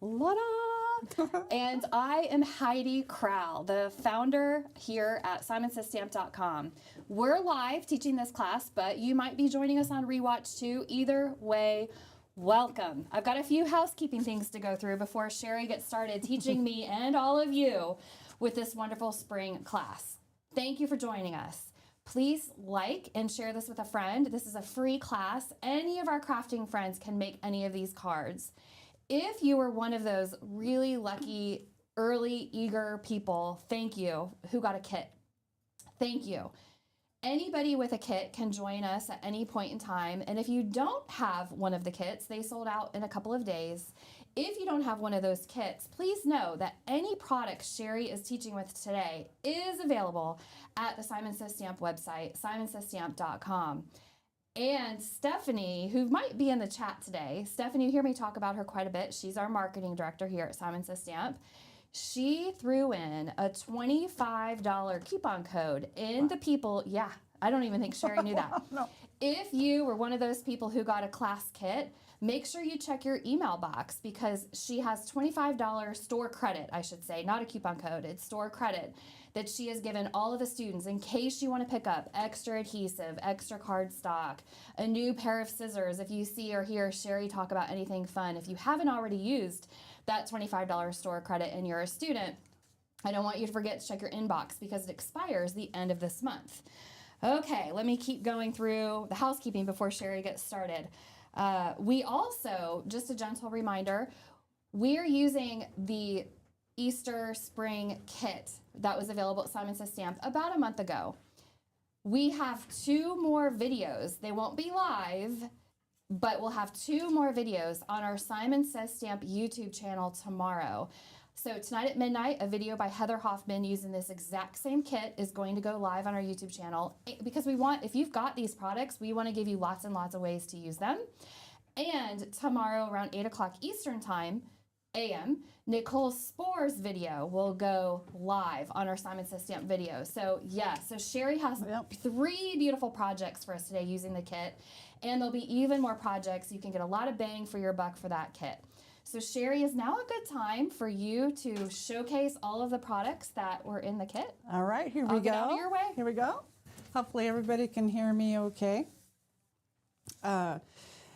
La-da! And I am Heidi Carroll, the founder here at simonsystamp.com. We're live teaching this class, but you might be joining us on rewatch too. Either way, welcome. I've got a few housekeeping things to go through before Shari gets started teaching me and all of you with this wonderful spring class. Thank you for joining us. Please like and share this with a friend. This is a free class. Any of our crafting friends can make any of these cards. If you were one of those really lucky, early, eager people, thank you, who got a kit. Thank you. Anybody with a kit can join us at any point in time. And if you don't have one of the kits, they sold out in a couple of days. If you don't have one of those kits, please know that any product Shari is teaching with today is available at the Simon Says Stamp website, simonsystamp.com. And Stephanie, who might be in the chat today, Stephanie, you hear me talk about her quite a bit. She's our marketing director here at Simon Says Stamp. She threw in a $25 coupon code in the people. Yeah, I don't even think Shari knew that. No. If you were one of those people who got a class kit, make sure you check your email box because she has $25 store credit, I should say, not a coupon code, it's store credit that she has given all of the students in case you want to pick up extra adhesive, extra cardstock, a new pair of scissors. If you see or hear Shari talk about anything fun, if you haven't already used that $25 store credit and you're a student, I don't want you to forget to check your inbox because it expires the end of this month. Okay, let me keep going through the housekeeping before Shari gets started. We also, just a gentle reminder, we're using the Easter Spring Kit that was available at Simon Says Stamp about a month ago. We have 2 more videos. They won't be live, but we'll have 2 more videos on our Simon Says Stamp YouTube channel tomorrow. So tonight at midnight, a video by Heather Hoffman using this exact same kit is going to go live on our YouTube channel because we want, if you've got these products, we want to give you lots and lots of ways to use them. And tomorrow around 8 o'clock Eastern time, AM, Nicole Spore's video will go live on our Simon Says Stamp video. So yeah, so Shari has 3 beautiful projects for us today using the kit, and there'll be even more projects. You can get a lot of bang for your buck for that kit. So Shari, is now a good time for you to showcase all of the products that were in the kit? All right, here we I'll go. get out of your way. Here we go. Hopefully everybody can hear me okay.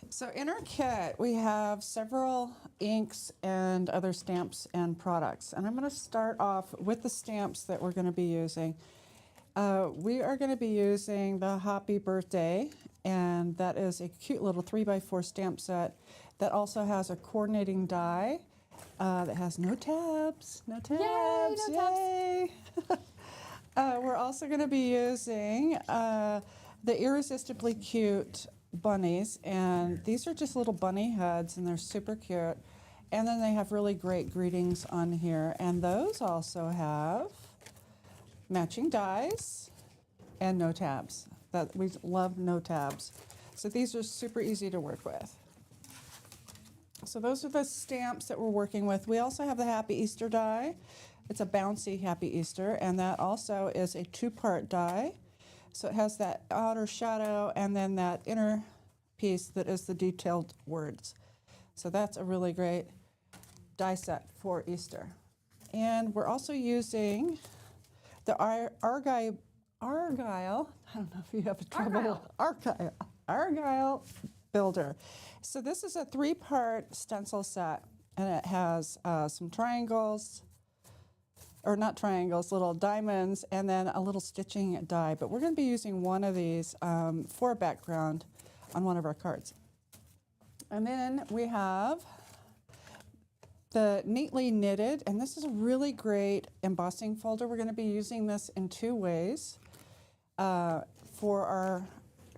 So in our kit, we have several inks and other stamps and products. And I'm going to start off with the stamps that we're going to be using. We are going to be using the Happy Birthday, and that is a cute little 3x4 stamp set that also has a coordinating die that has no tabs. No tabs. Yay, no Yay. We're also going to be using the Irresistibly Cute bunnies, and these are just little bunny heads, and they're super cute. And then they have really great greetings on here, and those also have matching dies and no tabs. That we love no tabs. So these are super easy to work with. So those are the stamps that we're working with. We also have the Happy Easter die. It's a bouncy Happy Easter, and that also is a 2-part die. So it has that outer shadow and then that inner piece that is the detailed words. So that's a really great die set for Easter. And we're also using the Argyle, I don't know if you have trouble. Argyle Builder. So this is a 3-part stencil set, and it has some triangles, or not triangles, little diamonds, and then a little stitching die. But we're going to be using one of these for a background on one of our cards. And then we have the Neatly Knitted, and this is a really great embossing folder. We're going to be using this in 2 ways for our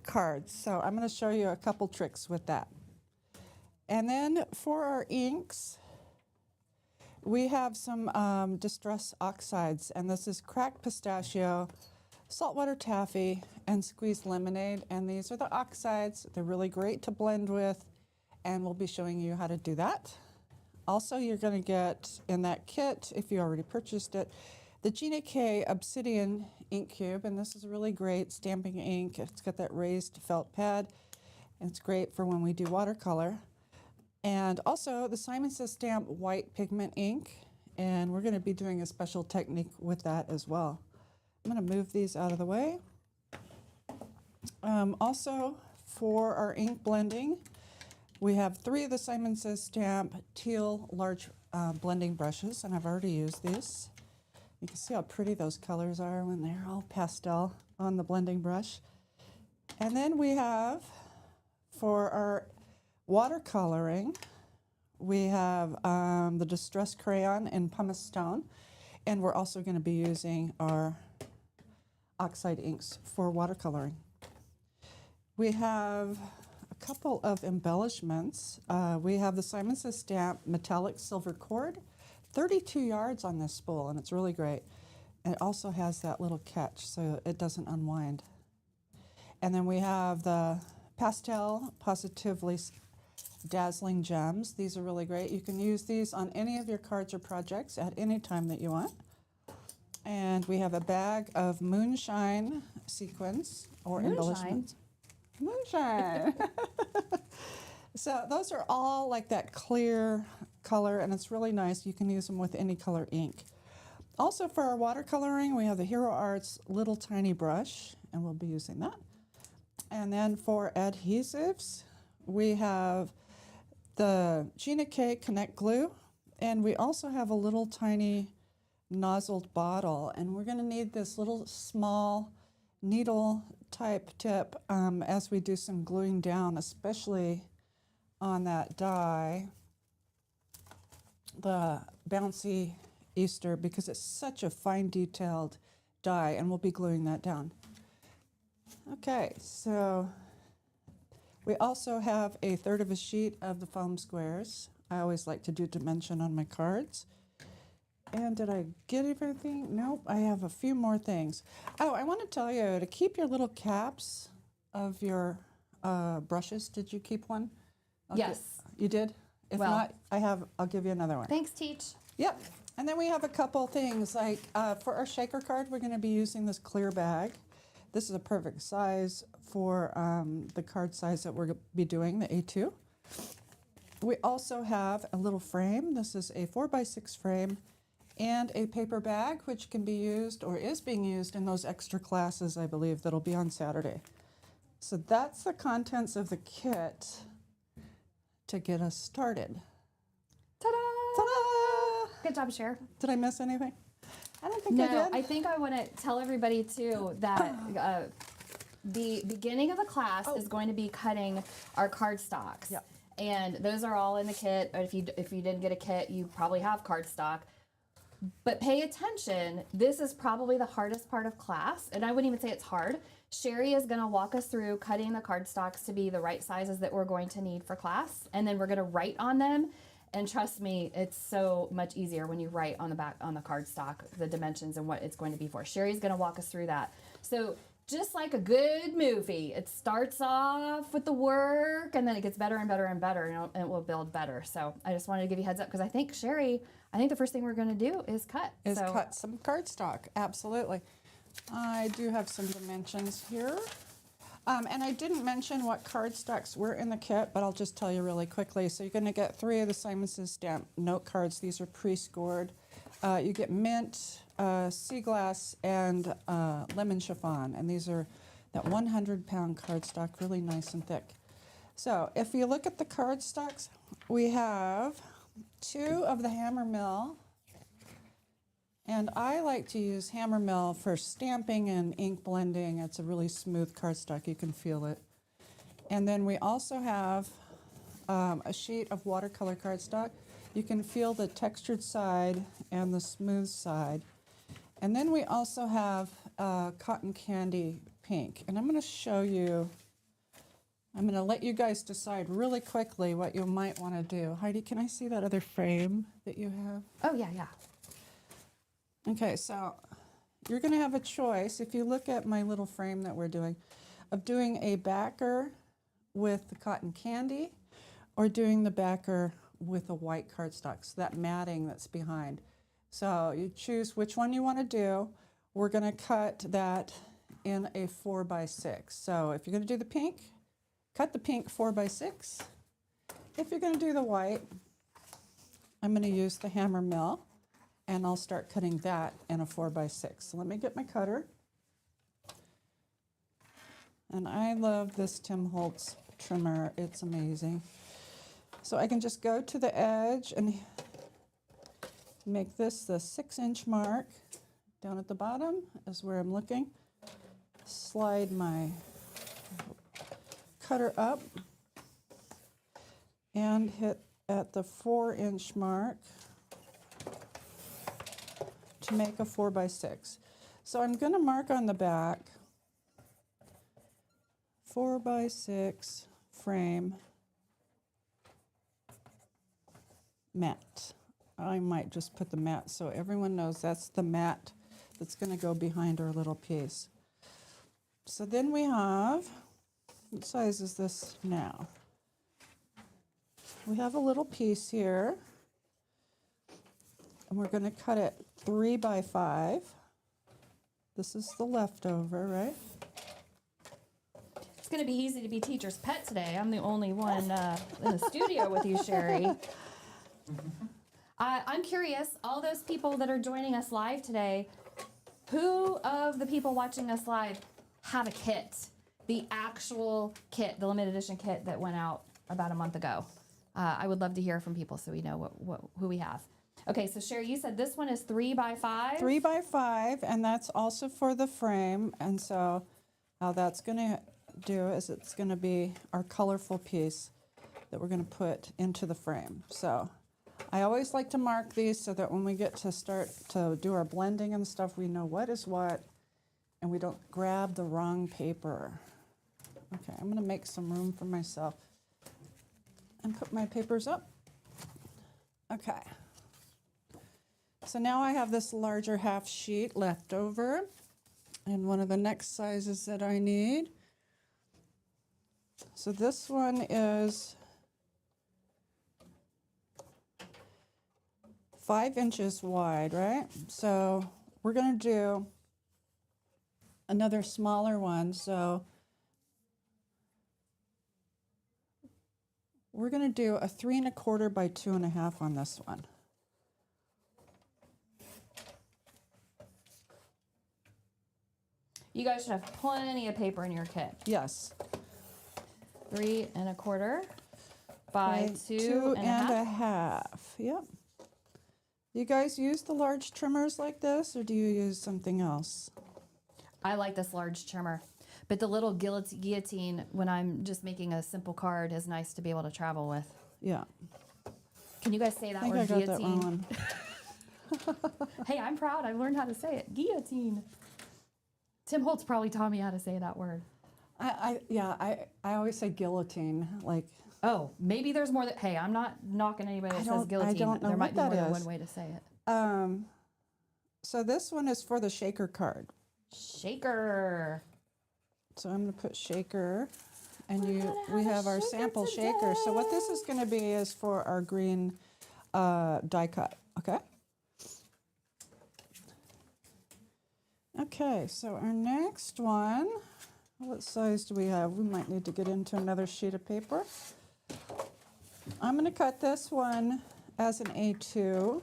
cards. So I'm going to show you a couple tricks with that. And then for our inks, we have some Distress Oxides, and this is Cracked Pistachio, Saltwater Taffy, and Squeezed Lemonade. And these are the oxides. They're really great to blend with, and we'll be showing you how to do that. Also, you're going to get in that kit, if you already purchased it, the Gina K Obsidian ink cube, and this is a really great stamping ink. It's got that raised felt pad, and it's great for when we do watercolor. And also the Simon Says Stamp white pigment ink. And we're going to be doing a special technique with that as well. I'm going to move these out of the way. Also, for our ink blending, we have 3 of the Simon Says Stamp teal large blending brushes, and I've already used these. You can see how pretty those colors are when they're all pastel on the blending brush. And then we have, for our watercoloring, we have the Distress Crayon in Pumice Stone, and we're also going to be using our oxide inks for watercoloring. We have a couple of embellishments. We have the Simon Says Stamp metallic silver cord, 32 yards on this spool, and it's really great. And it also has that little catch so it doesn't unwind. And then we have the pastel Positively Dazzling Gems. These are really great. You can use these on any of your cards or projects at any time that you want. And we have a bag of moonshine sequins or embellishments. Moonshine. So those are all like that clear color, and it's really nice. You can use them with any color ink. Also for our watercoloring, we have the Hero Arts little tiny brush, and we'll be using that. And then for adhesives, we have the Gina K Connect Glue, and we also have a little tiny nozzled bottle, and we're going to need this little small needle type tip as we do some gluing down, especially on that die, the Bouncy Easter, because it's such a fine detailed die, and we'll be gluing that down. Okay, so we also have a 1/3 of a sheet of the foam squares. I always like to do dimension on my cards. And did I get everything? Nope, I have a few more things. Oh, I want to tell you to keep your little caps of your brushes. Did you keep one? Yes. You did? If Well, not, I'll give you another one. Thanks, Teach. Yep. And then we have a couple things like for our shaker card, we're going to be using this clear bag. This is a perfect size for the card size that we're going to be doing, the A2. We also have a little frame. This is a 4x6 frame and a paper bag, which can be used or is being used in those extra classes, I believe, that'll be on Saturday. So that's the contents of the kit to get us started. Ta-da! Ta-da! Good job, Cher. Did I miss anything? I don't think I No, did. I think I want to tell everybody too that the beginning of the class is going to be cutting our cardstocks. Yep. And those are all in the kit. If you didn't get a kit, you probably have cardstock. But pay attention. This is probably the hardest part of class, and I wouldn't even say it's hard. Shari is going to walk us through cutting the cardstocks to be the right sizes that we're going to need for class, and then we're going to write on them. And trust me, it's so much easier when you write on the back on the cardstock the dimensions and what it's going to be for. Shari's going to walk us through that. So just like a good movie, it starts off with the work, and then it gets better and better and better, and it will build better. So I just wanted to give you a heads up because I think Shari, the first thing we're going to do is cut. Cut some cardstock, absolutely. I do have some dimensions here. And I didn't mention what cardstocks were in the kit, but I'll just tell you really quickly. So you're going to get 3 of the Simon Says Stamp note cards. These are pre-scored. You get mint, sea glass, and lemon chiffon. And these are that 100-pound cardstock, really nice and thick. So if you look at the cardstocks, we have 2 of the Hammermill. And I like to use Hammermill for stamping and ink blending. It's a really smooth cardstock. You can feel it. And then we also have a sheet of watercolor cardstock. You can feel the textured side and the smooth side. And then we also have cotton candy pink. And I'm going to show you, I'm going to let you guys decide really quickly what you might want to do. Heidi, can I see that other frame that you have? Oh, yeah, yeah. Okay, so you're going to have a choice, if you look at my little frame that we're doing, of doing a backer with the cotton candy or doing the backer with a white cardstock, so that matting that's behind. So you choose which one you want to do. We're going to cut that in a 4x6. So if you're going to do the pink, cut the pink 4x6. if you're going to do the white, I'm going to use the hammer mill, and I'll start cutting that in a 4x6. So let me get my cutter. And I love this Tim Holtz trimmer. It's amazing. So I can just go to the edge and make this the 6-inch mark. Down at the bottom is where I'm looking. Slide my cutter up and hit at the 4-inch mark to make a 4x6. So I'm going to mark on the back 4x6 frame mat. I might just put the mat so everyone knows that's the mat that's going to go behind our little piece. So then we have, what size is this now? We have a little piece here, and we're going to cut it 3x5. This is the leftover, right? It's going to be easy to be teacher's pet today. I'm the only one in the studio with you, Shari. I'm curious, all those people that are joining us live today, who of the people watching us live have a kit? The actual kit, the limited edition kit that went out about a month ago. I would love to hear from people so we know who we have. Okay, so Shari, you said this one is 3x5? 3x5, and that's also for the frame. And so how that's going to do is it's going to be our colorful piece that we're going to put into the frame. So I always like to mark these so that when we get to start to do our blending and stuff, we know what is what, and we don't grab the wrong paper. Okay, I'm going to make some room for myself and put my papers up. Okay. So now I have this larger half sheet left over, and one of the next sizes that I need. So this one is 5 inches wide, right? So we're going to do another smaller one. So we're going to do a 3 1/4 by 2 1/2 on this one. You guys should have plenty of paper in your kit. Yes. 3 1/4 by 2 2 1/2. 1/2. Yep. You guys use the large trimmers like this, or do you use something else? I like this large trimmer, but the little guillotine, when I'm just making a simple card, is nice to be able to travel with. Yeah. Can you guys say that I think word, I got guillotine? that wrong. Hey, I'm proud. I learned how to say it. Guillotine. Tim Holtz probably taught me how to say that word. I always say guillotine, like. Oh, maybe there's more that. Hey, I'm not knocking anybody that says guillotine. I don't know there might what be more that than is. one way to say it. So this one is for the shaker card. Shaker. So I'm going to put shaker, and We're we gonna have have a our shaker sample shaker. So what this is going to be is for our green die cut. Okay. Okay. So our next one. What size do we have? We might need to get into another sheet of paper. I'm going to cut this one as an A2.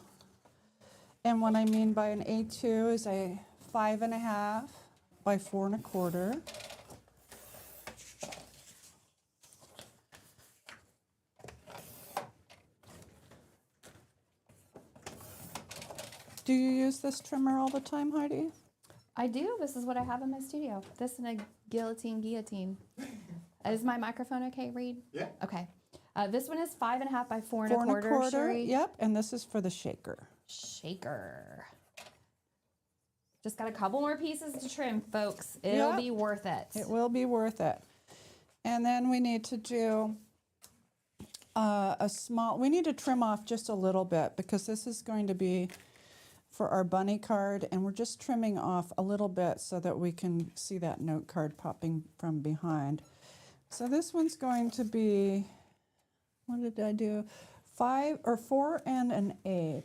And what I mean by an A2 is a 5 1/2 by 4 1/4. Do you use this trimmer all the time, Heidi? I do. This is what I have in my studio. This and a guillotine. Is my microphone okay, Reed? Yeah. Okay. This one is 5 1/2 by 4 4 1/4. Shari. Yep, and this is for the shaker. Shaker. Just got a couple more pieces to trim, folks. It'll Yep. be worth it. It will be worth it. And then we need to do we need to trim off just a little bit because this is going to be for our bunny card, and we're just trimming off a little bit so that we can see that note card popping from behind. So this one's going to be, what did I do? 4 1/8.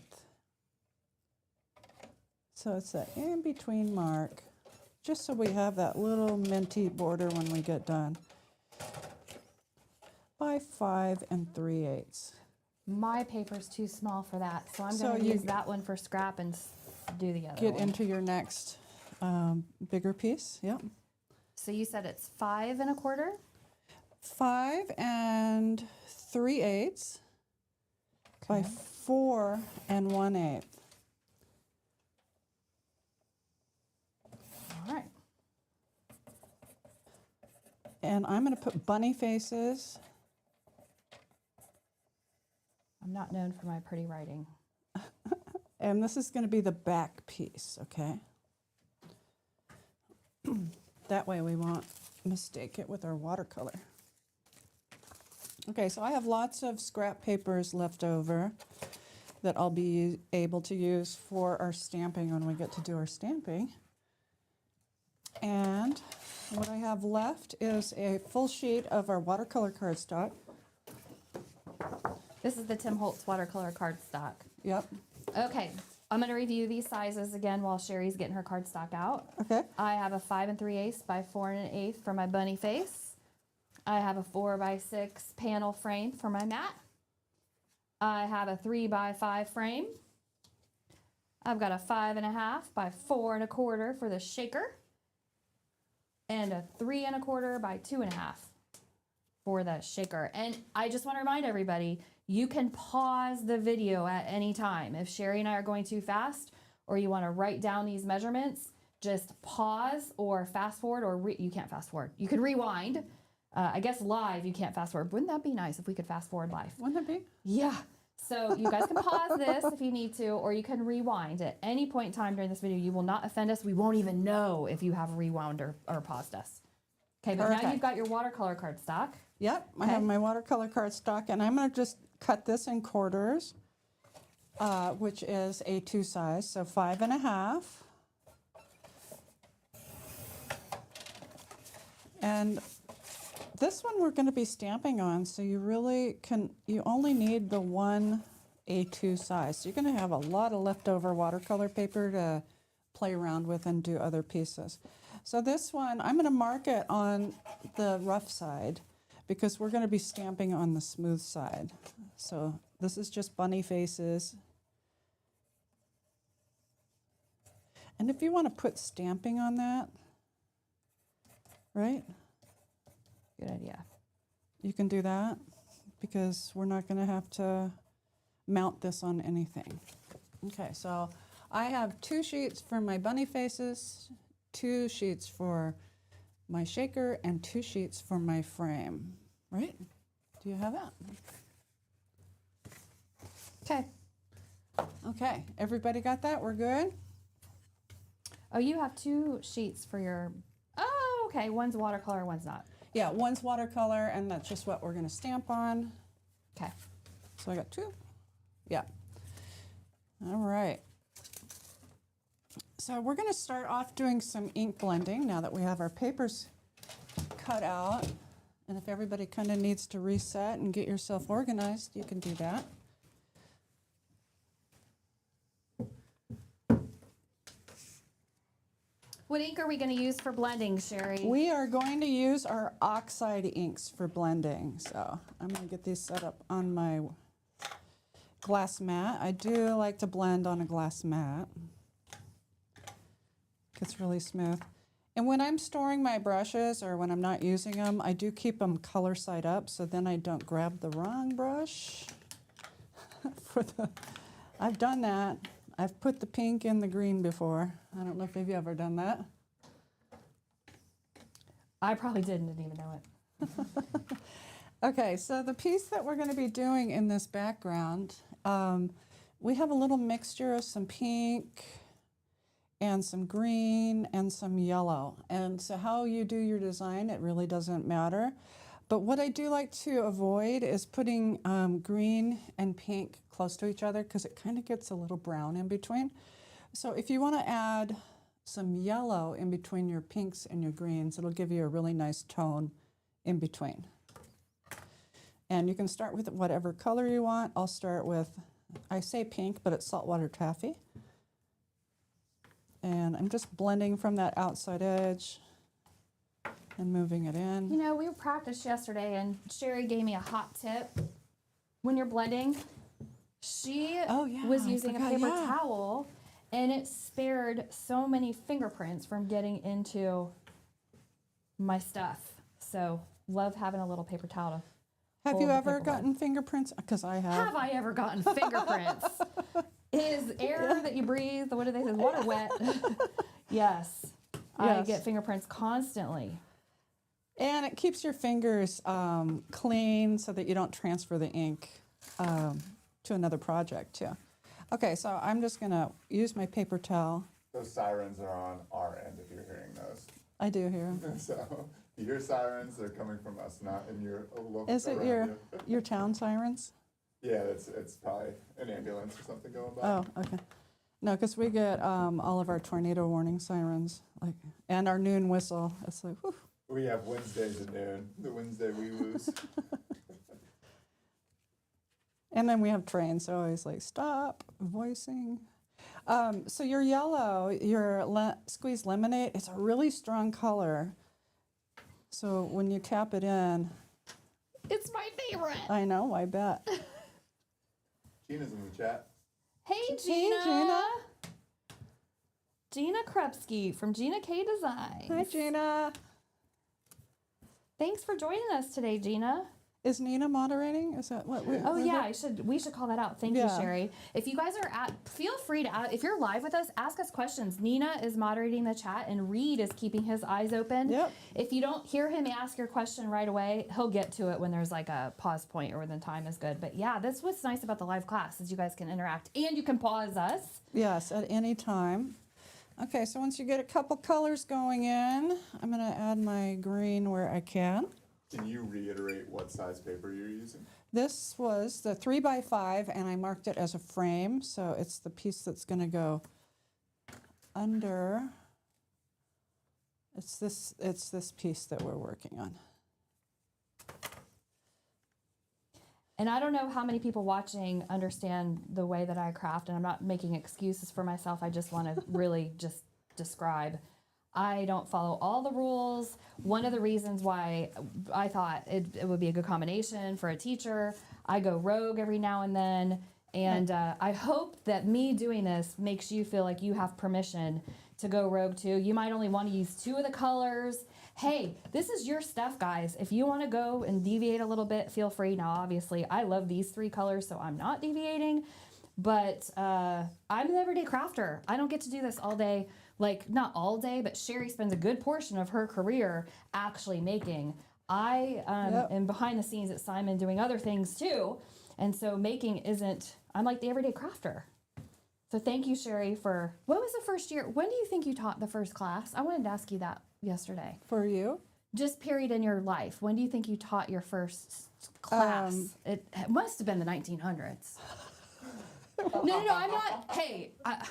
So it's an in-between mark, just so we have that little minty border when we get done. by 5 3/8. My paper's too small for that, so I'm So going to you use that one for scrap and do the other Get one. into your next bigger piece. Yep. So you said it's 5 1/4? 5 3/8 by 4 1/8. All right. And I'm going to put bunny faces. I'm not known for my pretty writing. And this is going to be the back piece, okay? That way we won't mistake it with our watercolor. Okay, so I have lots of scrap papers left over that I'll be able to use for our stamping when we get to do our stamping. And what I have left is a full sheet of our watercolor cardstock. This is the Tim Holtz watercolor cardstock. Yep. Okay, I'm going to review these sizes again while Sherry's getting her cardstock out. Okay. I have a 5 3/8 by 4 1/8 for my bunny face. I have a 4 by 6 panel frame for my mat. I have a 3 by 5 frame. I've got a 5 1/2 by 4 1/4 for the shaker. And a 3 1/4 by 2 1/2 for the shaker. And I just want to remind everybody, you can pause the video at any time. If Sherry and I are going too fast, or you want to write down these measurements, just pause or fast forward, or you can't fast forward. You can rewind. I guess live you can't fast forward. Wouldn't that be nice if we could fast forward live? Wouldn't that be? Yeah. So you guys can pause this if you need to, or you can rewind at any point in time during this video. You will not offend us. We won't even know if you have rewound or paused us. Okay, but now Perfect. you've got your watercolor cardstock. Yep, I Okay. have my watercolor cardstock, and I'm going to just cut this in quarters, which is a 2 size, so 5 1/2. And this one we're going to be stamping on, so you only need the one A2 size. So you're going to have a lot of leftover watercolor paper to play around with and do other pieces. So this one, I'm going to mark it on the rough side because we're going to be stamping on the smooth side. So this is just bunny faces. And if you want to put stamping on that, right? Good idea. You can do that because we're not going to have to mount this on anything. Okay, so I have 2 sheets for my bunny faces, 2 sheets for my shaker, and 2 sheets for my frame, right? Do you have that? Okay. Okay, everybody got that? We're good? Oh, you have 2 sheets for your, oh, okay. One's watercolor, one's not. Yeah, one's watercolor, and that's just what we're going to stamp on. Okay. So I got 2. Yeah. All right. So we're going to start off doing some ink blending now that we have our papers cut out. And if everybody kind of needs to reset and get yourself organized, you can do that. What ink are we going to use for blending, Sherry? We are going to use our oxide inks for blending. So I'm going to get these set up on my glass mat. I do like to blend on a glass mat. It's really smooth. And when I'm storing my brushes or when I'm not using them, I do keep them color side up so then I don't grab the wrong brush. I've done that. I've put the pink in the green before. I don't know if you've ever done that. I probably didn't even know it. Okay, so the piece that we're going to be doing in this background, we have a little mixture of some pink and some green and some yellow. And so how you do your design, it really doesn't matter. But what I do like to avoid is putting green and pink close to each other because it kind of gets a little brown in between. So if you want to add some yellow in between your pinks and your greens, it'll give you a really nice tone in between. And you can start with whatever color you want. I'll start with, I say pink, but it's saltwater taffy. And I'm just blending from that outside edge and moving it in. You know, we practiced yesterday, and Shari gave me a hot tip. When you're blending, she Oh, yeah, was I using a forgot, paper yeah. towel, and it spared so many fingerprints from getting into my stuff. So, love having a little paper towel to Have hold you the ever paperwork. gotten fingerprints? Because I have. Have I ever gotten fingerprints? Is air that you breathe, what do they say, water wet? Yes. I Yes. get fingerprints constantly. And it keeps your fingers clean so that you don't transfer the ink to another project too. Okay, so I'm just gonna use my paper towel. Those sirens are on our end if you're hearing those. I do hear 'em. So you hear sirens, they're coming from us, not in your local. Is it around you. your town sirens? Yeah, it's probably an ambulance or something going by. Oh, okay. No, because we get all of our tornado warning sirens, like, and our noon whistle. It's like, whew. We have Wednesdays at noon. The Wednesday we lose. And then we have trains, so always like stop, voicing. So your yellow, your squeezed lemonade, it's a really strong color. So when you tap it in, It's my favorite. I know, I bet. Gina's in the chat. Hey, Gina. Gina. Gina Krupski from Gina K Designs. Hi, Gina. Thanks for joining us today, Gina. Is Nina moderating? Is that what? Oh yeah, we should call that out. Thank you, Yeah. Shari. If you guys are feel free to if you're live with us, ask us questions. Nina is moderating the chat, and Reed is keeping his eyes open. Yep. If you don't hear him ask your question right away, he'll get to it when there's like a pause point or when the time is good. But yeah, that's what's nice about the live class is you guys can interact and you can pause us. Yes, at any time. Okay, so once you get a couple colors going in, I'm going to add my green where I can. Can you reiterate what size paper you're using? This was the 3x5, and I marked it as a frame, so it's the piece that's going to go under. It's this piece that we're working on. And I don't know how many people watching understand the way that I craft, and I'm not making excuses for myself. I just want to really just describe. I don't follow all the rules. One of the reasons why I thought it would be a good combination for a teacher, I go rogue every now and then. And I hope that me doing this makes you feel like you have permission to go rogue too. You might only want to use 2 of the colors. Hey, this is your stuff, guys. If you want to go and deviate a little bit, feel free. Now, obviously, I love these 3 colors, so I'm not deviating. But I'm an everyday crafter. I don't get to do this all day. Like, not all day, but Shari spends a good portion of her career actually making. I am behind the scenes at Simon doing other things too. And so making I'm like the everyday crafter. So thank you, Shari, for, what was the first year? When do you think you taught the first class? I wanted to ask you that yesterday. For you? Just period in your life. When do you think you taught your first class? It must have been the 1900s. No, I'm not, hey, I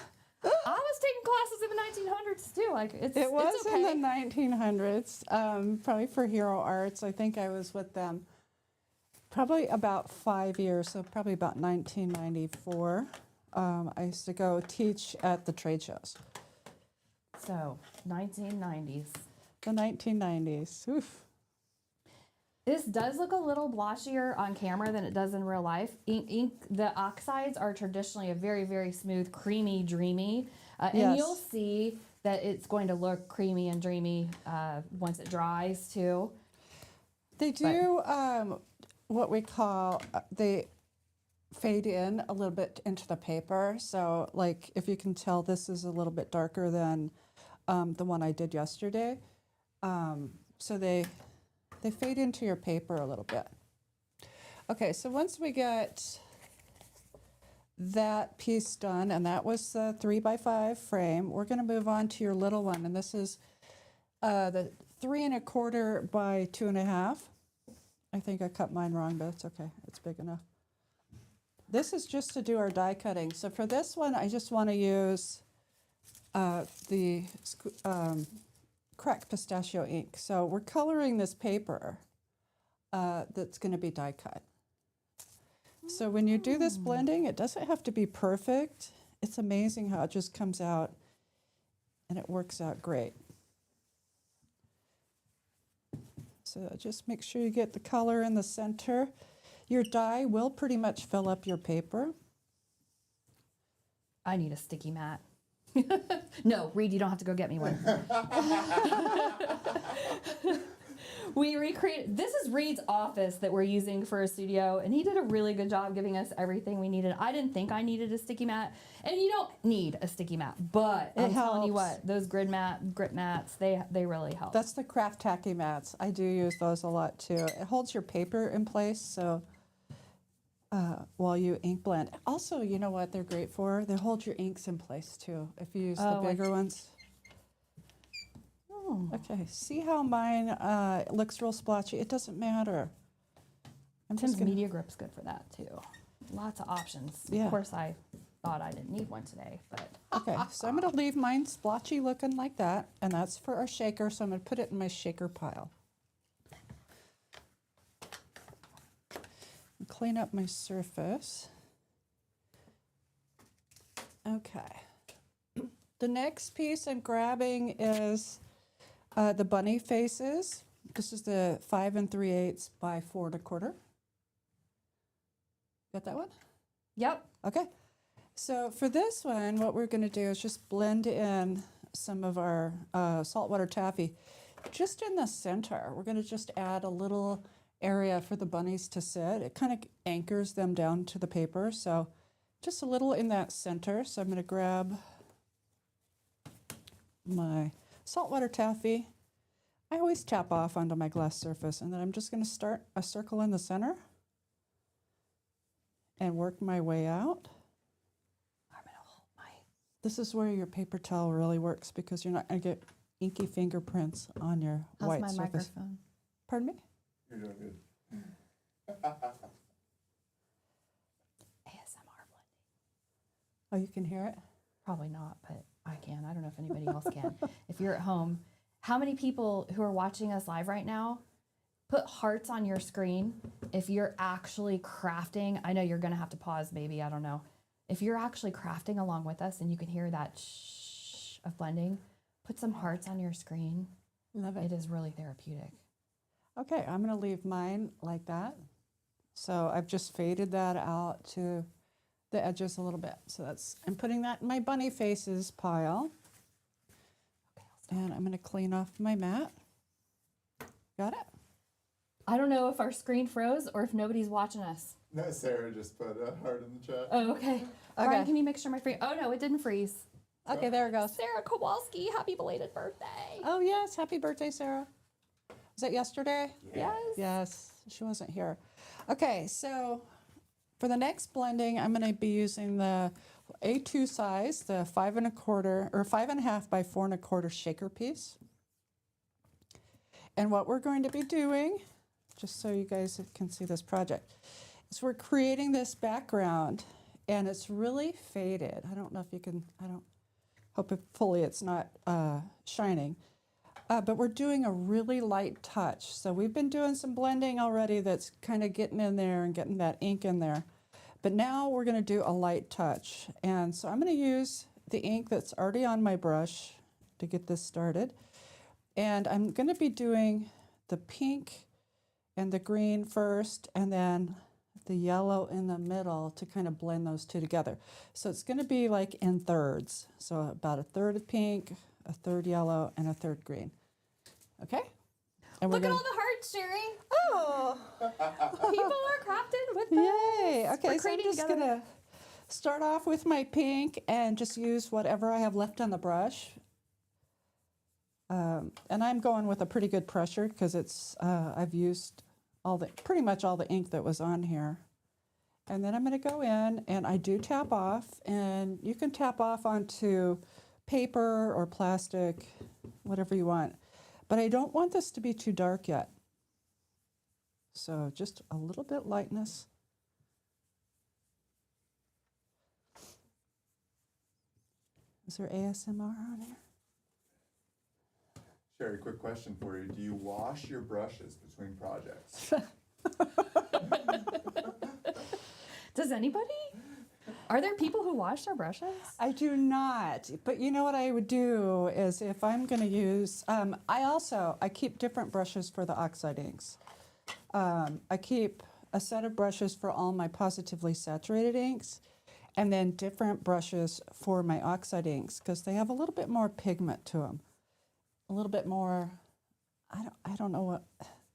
was taking classes in the 1900s too. Like It was it's okay. in the 1900s, probably for Hero Arts. I think I was with them probably about 5 years, so probably about 1994. I used to go teach at the trade shows. So 1990s. The 1990s. Oof. This does look a little blotchier on camera than it does in real life. The oxides are traditionally a very, very smooth, creamy, dreamy. And Yes. you'll see that it's going to look creamy and dreamy once it dries too. They do what we call, they fade in a little bit into the paper. So like if you can tell, this is a little bit darker than the one I did yesterday. So they fade into your paper a little bit. Okay, so once we get that piece done, and that was the 3x5 frame, we're going to move on to your little one, and this is the 3 1/4 by 2 1/2. I think I cut mine wrong, but it's okay. It's big enough. This is just to do our die cutting. So for this one, I just want to use the cracked pistachio ink. So we're coloring this paper that's going to be die cut. So when you do this blending, it doesn't have to be perfect. It's amazing how it just comes out and it works out great. So just make sure you get the color in the center. Your dye will pretty much fill up your paper. I need a sticky mat. No, Reed, you don't have to go get me one. We recreated, this is Reed's office that we're using for a studio, and he did a really good job giving us everything we needed. I didn't think I needed a sticky mat, and you don't need a sticky mat, but I'm telling you helps. what, those grip mats, they really help. That's the craft tacky mats. I do use those a lot too. It holds your paper in place, so while you ink blend. Also, you know what they're great for? They hold your inks in place too, if you use the bigger ones. Oh. Okay, see how mine looks real splotchy? It doesn't matter. I'm Tim's just gonna, media grip's good for that too. Lots of options. Yeah. Of course, I thought I didn't need one today, but okay, so I'm gonna leave mine splotchy looking like that, and that's for our shaker, so I'm gonna put it in my shaker pile. And clean up my surface. Okay. The next piece I'm grabbing is the bunny faces. This is the 5 3/8 by 4 1/4. Got that one? yep. Okay. So for this one, what we're going to do is just blend in some of our saltwater taffy just in the center. We're going to just add a little area for the bunnies to sit. It kind of anchors them down to the paper. So just a little in that center. So I'm going to grab my saltwater taffy. I always tap off onto my glass surface, and then I'm just going to start a circle in the center and work my way out. I'm gonna hold my. This is where your paper towel really works because you're not going to get inky fingerprints on your How's white my surface. microphone? Pardon me? You're doing good. ASMR blending. Oh, you can hear it? Probably not, but I can. I don't know if anybody else can. If you're at home, how many people who are watching us live right now put hearts on your screen if you're actually crafting? I know you're going to have to pause, maybe. I don't know. If you're actually crafting along with us and you can hear that shh of blending, put some hearts on your screen. Love It is really therapeutic. Okay, I'm going to leave mine like that. So I've just faded that out to the edges a little bit. So that's, I'm putting that in my bunny faces pile. And I'm going to clean off my mat. Got it? I don't know if our screen froze or if nobody's watching us. No, Sarah just put a heart in the chat. Oh, okay. Brian, can you make sure my freeze? Oh, no, it didn't freeze. Okay, there it goes. Sarah Kowalski, happy belated birthday. Oh, yes. Happy birthday, Sarah. Was that yesterday? Yes. Yes, she wasn't here. Okay, so for the next blending, I'm going to be using the A2 size, the 5 1/4 or 5 1/2 by 4 1/4 shaker piece. And what we're going to be doing, just so you guys can see this project, is we're creating this background, and it's really faded. I don't know if you can, I don't hope fully it's not shining. But we're doing a really light touch. So we've been doing some blending already that's kind of getting in there and getting that ink in there. But now we're going to do a light touch. And so I'm going to use the ink that's already on my brush to get this started. And I'm going to be doing the pink and the green first, and then the yellow in the middle to kind of blend those two together. So it's going to be like in thirds. So about a third of pink, a third yellow, and a third green. Okay? And Look at all the hearts, Sherry. Oh! People are crafting with us. Yay! Okay, We're so I'm creating just together. gonna start off with my pink and just use whatever I have left on the brush. And I'm going with a pretty good pressure because it's I've used pretty much all the ink that was on here. And then I'm going to go in and I do tap off, and you can tap off onto paper or plastic, whatever you want. But I don't want this to be too dark yet. So just a little bit lightness. Is there ASMR on here? Shari, quick question for you. Do you wash your brushes between projects? Does anybody? Are there people who wash their brushes? I do not, but you know what I would do is if I'm going to use, I keep different brushes for the oxide inks. I keep a set of brushes for all my positively saturated inks, and then different brushes for my oxide inks because they have a little bit more pigment to them, a little bit more. I don't know what.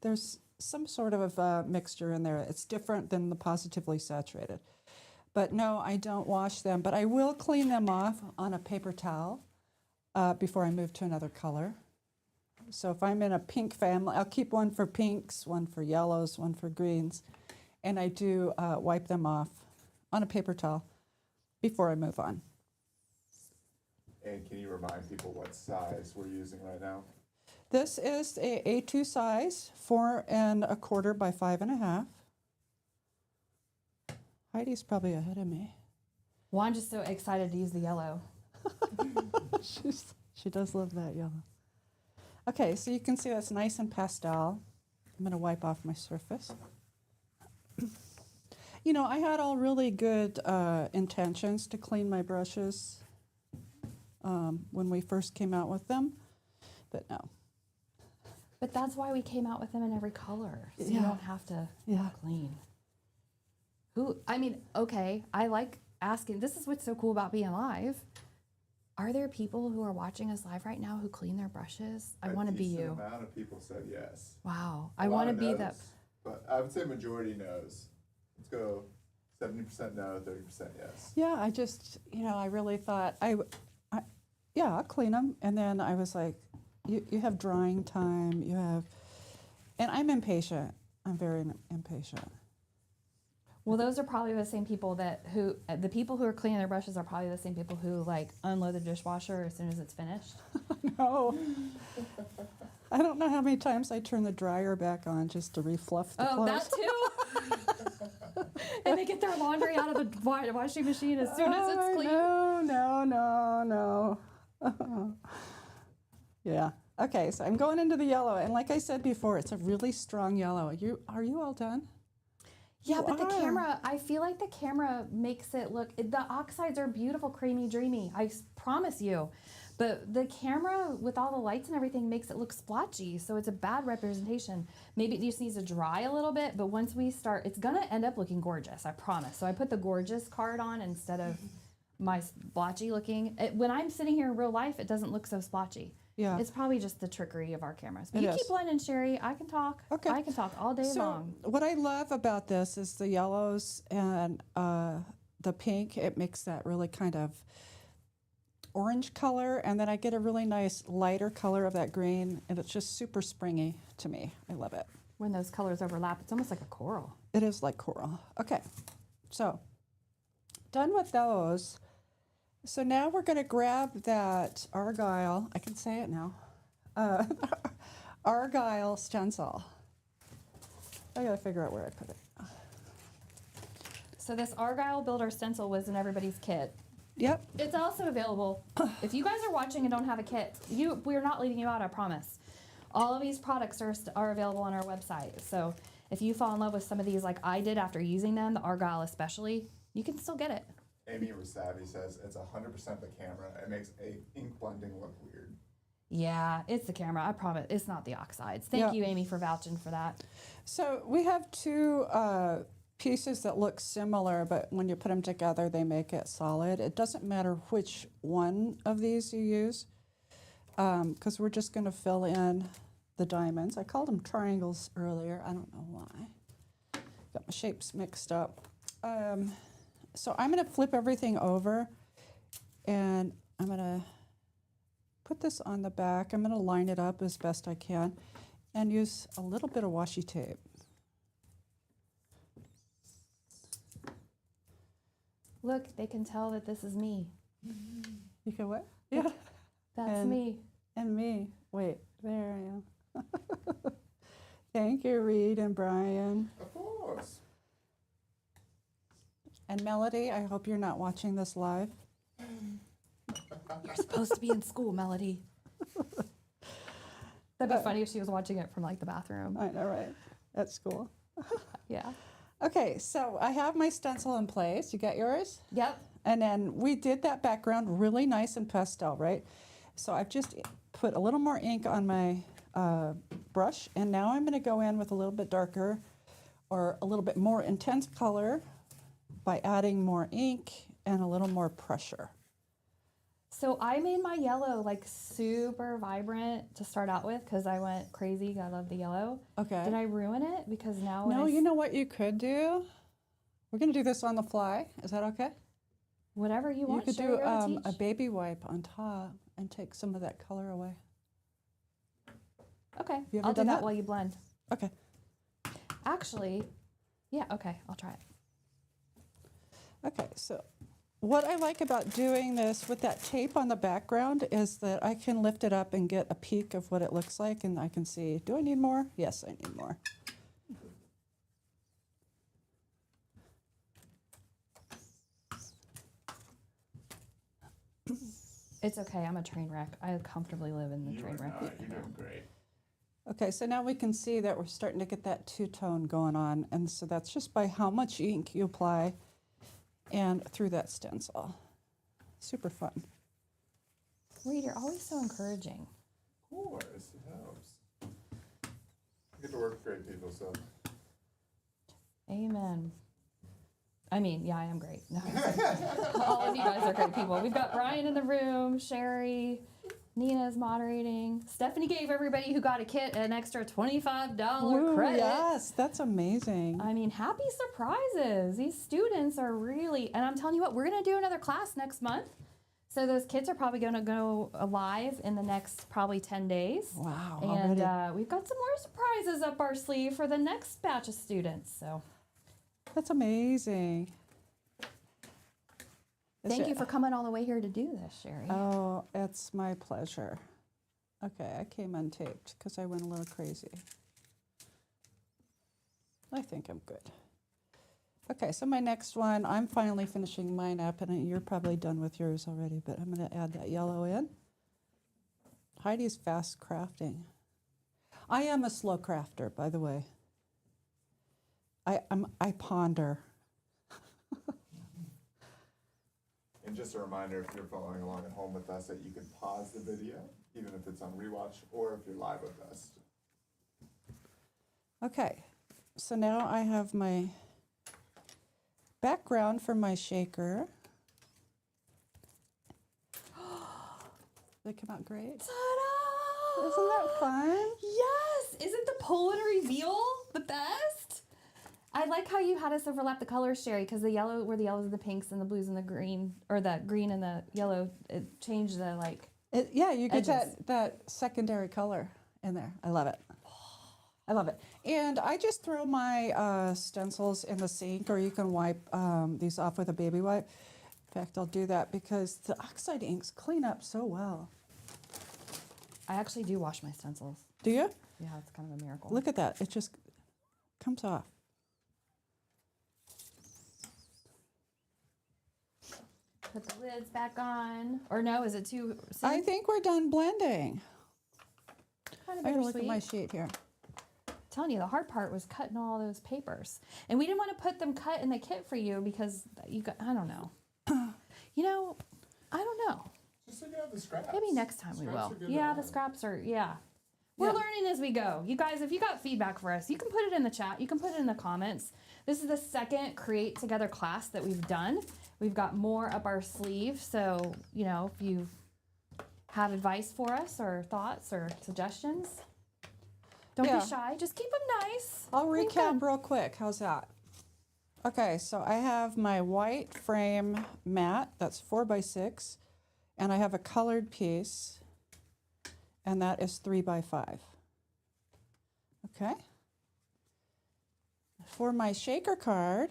There's some sort of mixture in there. It's different than the positively saturated. But no, I don't wash them, but I will clean them off on a paper towel before I move to another color. So if I'm in a pink family, I'll keep one for pinks, one for yellows, one for greens, and I do wipe them off on a paper towel before I move on. And can you remind people what size we're using right now? This is a A2 size, 4 1/4 by 5 1/2. Heidi's probably ahead of me. Well, I'm just so excited to use the yellow. She does love that yellow. Okay, so you can see that's nice and pastel. I'm going to wipe off my surface. You know, I had all really good intentions to clean my brushes when we first came out with them, but no. But that's why we came out with them in every color, so you Yeah. don't have to Yeah. clean. Okay, I like asking, this is what's so cool about being live. Are there people who are watching us live right now who clean their brushes? I want to be A decent you. amount of people said yes. Wow, A I lot want to of be no's, that. But I would say majority knows. Let's go 70% no, 30% yes. Yeah, I just, I really thought, yeah, I'll clean them. And then I was like, you have drying time, and I'm impatient. I'm very impatient. Well, those are probably the same people the people who are cleaning their brushes are probably the same people who like unload the dishwasher as soon as it's finished. No. I don't know how many times I turn the dryer back on just to refluff the clothes. That too. And they get their laundry out of the washing machine as soon as it's clean. No. Yeah. Okay, so I'm going into the yellow, and like I said before, it's a really strong yellow. Are you all done? Yeah, You but the are. camera, I feel like the camera makes it look, the oxides are beautiful, creamy, dreamy. Promise you. But the camera with all the lights and everything makes it look splotchy, so it's a bad representation. Maybe it just needs to dry a little bit, but once we start, it's gonna end up looking gorgeous, I promise. So I put the gorgeous card on instead of my splotchy looking. When I'm sitting here in real life, it doesn't look so splotchy. Yeah. It's probably just the trickery of our cameras. But It you is. keep blending, Shari. I can talk. Okay. I can talk all day So long. what I love about this is the yellows and the pink. It makes that really kind of orange color, and then I get a really nice lighter color of that green, and it's just super springy to me. I love it. When those colors overlap, it's almost like a coral. It is like coral. Okay, so done with those. So now we're going to grab that Argyle, I can say it now, Argyle stencil. I got to figure out where I put it. So this Argyle Builder stencil was in everybody's kit. Yep. It's also available. If you guys are watching and don't have a kit, we're not leaving you out, I promise. All of these products are available on our website. So if you fall in love with some of these like I did after using them, the Argyle especially, you can still get it. Amy Rasavi says it's 100% the camera. It makes ink blending look weird. Yeah, it's the camera. I promise. It's not the oxides. Thank Yeah. you, Amy, for vouching for that. So we have two pieces that look similar, but when you put them together, they make it solid. It doesn't matter which one of these you use, because we're just going to fill in the diamonds. I called them triangles earlier. I don't know why. Got my shapes mixed up. So I'm going to flip everything over, and I'm going to put this on the back. I'm going to line it up as best I can and use a little bit of washi tape. Look, they can tell that this is me. You can what? Yeah. That's And- me. And me. Wait, there I am. Thank you, Reed and Brian. Of course. And Melody, I hope you're not watching this live. You're supposed to be in school, Melody. That'd be funny if she was watching it from like the bathroom. I know, right? At school. Yeah. Okay, so I have my stencil in place. You got yours? Yep. And then we did that background really nice and pastel, right? So I've just put a little more ink on my brush, and now I'm going to go in with a little bit darker or a little bit more intense color by adding more ink and a little more pressure. So I made my yellow like super vibrant to start out with because I went crazy. I love the yellow. Okay. Did I ruin it? Because now when No, I you know what you could do? We're going to do this on the fly. Is that okay? whatever you You want. could Shari, do you're the a teach. baby wipe on top and take some of that color away. Okay, You ever I'll do done that that? while you blend. Okay. Actually, yeah, okay, I'll try it. Okay, so what I like about doing this with that tape on the background is that I can lift it up and get a peek of what it looks like, and I can see, do I need more? Yes, I need more. It's okay, I'm a train wreck. I comfortably live in the train wreck. You're doing great. Okay, so now we can see that we're starting to get that two-tone going on, and so that's just by how much ink you apply and through that stencil. Super fun. Reed, you're always so encouraging. Of course, it helps. I get to work with great people, so. Amen. I mean, yeah, I am great. No, all of you guys are great people. We've got Brian in the room, Shari, Nina's moderating. Stephanie gave everybody who got a kit an extra $25 Ooh, credit. yes, that's amazing. I mean, happy surprises. These students are really, and I'm telling you what, we're going to do another class next month. So those kids are probably going to go live in the next probably 10 days. Wow, And already. we've got some more surprises up our sleeve for the next batch of students. So That's amazing. thank you for coming all the way here to do this, Shari. Oh, it's my pleasure. Okay, I came untaped because I went a little crazy. I think I'm good. Okay, so my next one, I'm finally finishing mine up, and you're probably done with yours already, but I'm going to add that yellow in. Heidi's fast crafting. I am a slow crafter, by the way. I ponder. And just a reminder, if you're following along at home with us, that you can pause the video, even if it's on rewatch, or if you're live with us. Okay, so now I have my background for my shaker. They come out great. Ta-da! Isn't that fun? Yes! Isn't the pull and reveal the best? I like how you had us overlap the colors, Shari, because the yellow were the yellows and the pinks and the blues and the green, or the green and the yellow, it changed the like. Yeah, you get Edges. that secondary color in there. I love it. I love it. And I just throw my stencils in the sink, or you can wipe these off with a baby wipe. In fact, I'll do that because the oxide inks clean up so well. I actually do wash my stencils. Do you? Yeah, it's kind of a miracle. Look at that. It just comes off. Put the lids back on. Or no, is it too? See? I think we're done blending. Kind of I'm gonna look at bittersweet. my sheet here. Telling you, the hard part was cutting all those papers, and we didn't want to put them cut in the kit for you because you got. I don't know. You know, I don't know. Just so you have the scraps. Maybe next time we Scraps will. are good to Yeah, the have. scraps are. Yeah, we're Yeah. learning as we go. You guys, if you got feedback for us, you can put it in the chat. You can put it in the comments. This is the second Create Together class that we've done. We've got more up our sleeve. So you know, if you have advice for us or thoughts or suggestions, don't Yeah. be shy. Just keep them nice. I'll Be recap fun. real quick. How's that? Okay, so I have my white frame mat, that's 4x6, and I have a colored piece, and that is 3x5. Okay. For my shaker card,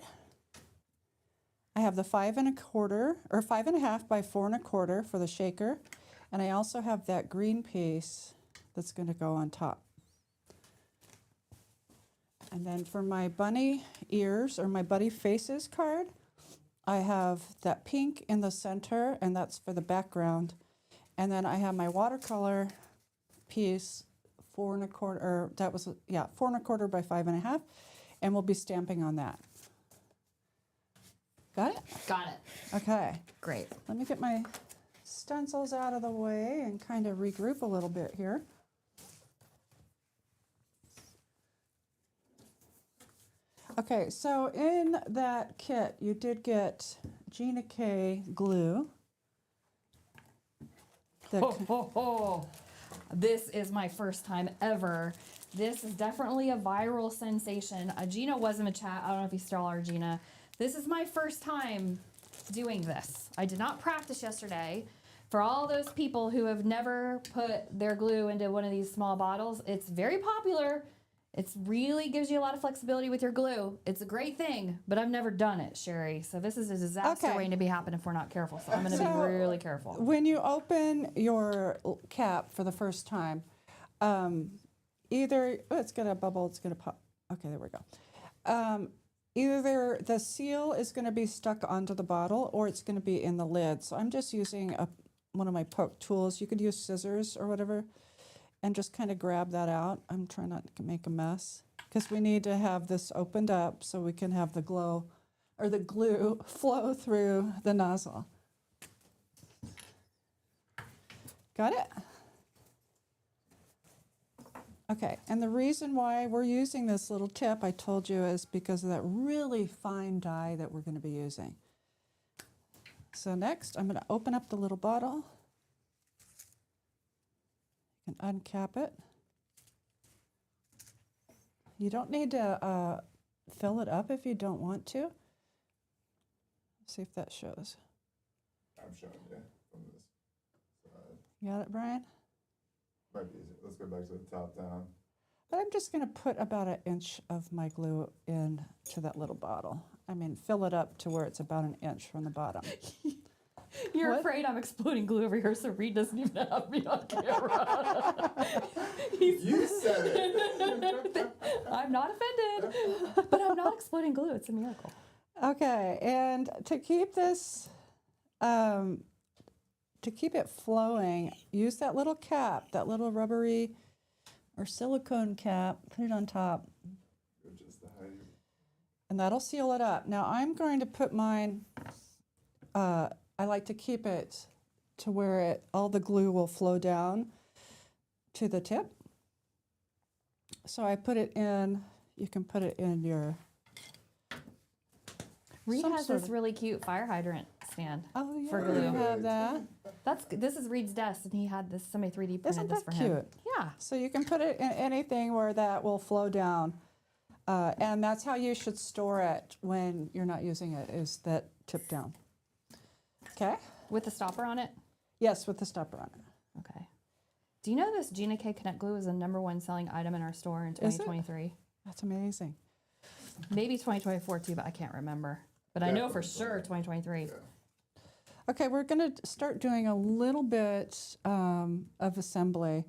I have the 5 1/4 or 5 1/2 by 4 1/4 for the shaker, and I also have that green piece that's going to go on top. And then for my bunny ears or my bunny faces card, I have that pink in the center, and that's for the background. And then I have my watercolor piece, 4 1/4, or that was, yeah, 4 1/4 by 5 1/2, and we'll be stamping on that. Got it? Got it. Okay. Great. Let me get my stencils out of the way and kind of regroup a little bit here. Okay, so in that kit, you did get Gina K glue. Ho, ho, ho. This is my first time ever. This is definitely a viral sensation. Gina was in the chat. I don't know if you still are, Gina. This is my first time doing this. I did not practice yesterday. For all those people who have never put their glue into one of these small bottles, it's very popular. It really gives you a lot of flexibility with your glue. It's a great thing, but I've never done it, Shari. So this is a disaster Okay. waiting to be happen if we're not careful. So I'm going to be really careful. When you open your cap for the first time, either, oh, it's going to bubble, it's going to pop. Okay, there we go. Either the seal is going to be stuck onto the bottle or it's going to be in the lid. So I'm just using one of my poke tools. You could use scissors or whatever and just kind of grab that out. I'm trying not to make a mess because we need to have this opened up so we can have the glow or the glue flow through the nozzle. Got it? Okay, and the reason why we're using this little tip, I told you, is because of that really fine dye that we're going to be using. So next, I'm going to open up the little bottle and uncap it. You don't need to fill it up if you don't want to. Let's see if that shows. I'm showing you from this side. You got it, Brian? Might be easier. Let's go back to the top down. But I'm just going to put about 1 inch of my glue into that little bottle. I mean, fill it up to where it's about 1 inch from the bottom. You're What? afraid I'm exploding glue over here, so Reed doesn't even have me on camera. You said it. I'm not offended, but I'm not exploding glue. It's a miracle. Okay, and to keep this, to keep it flowing, use that little cap, that little rubbery or silicone cap, put it on top, Which is the Heidi. and that'll seal it up. Now I'm going to put mine, I like to keep it to where all the glue will flow down to the tip. So I put it in, you can put it in your, Reed Some has sort this of- really cute fire hydrant stand. oh yeah, For you glue. have that. This is Reed's desk, and he had this. Somebody 3D printed Isn't this that for him. cute? Yeah. So you can put it in anything where that will flow down. And that's how you should store it when you're not using it, is that tip down. Okay? With the stopper on it. Yes, with the stopper on it. Okay. Do you know this Gina K Connect glue is the #1 selling item in our store in Is it? 2023? That's amazing. Maybe 2024 too, but I can't remember. But I know for sure 2023. Yeah. Okay, we're going to start doing a little bit of assembly.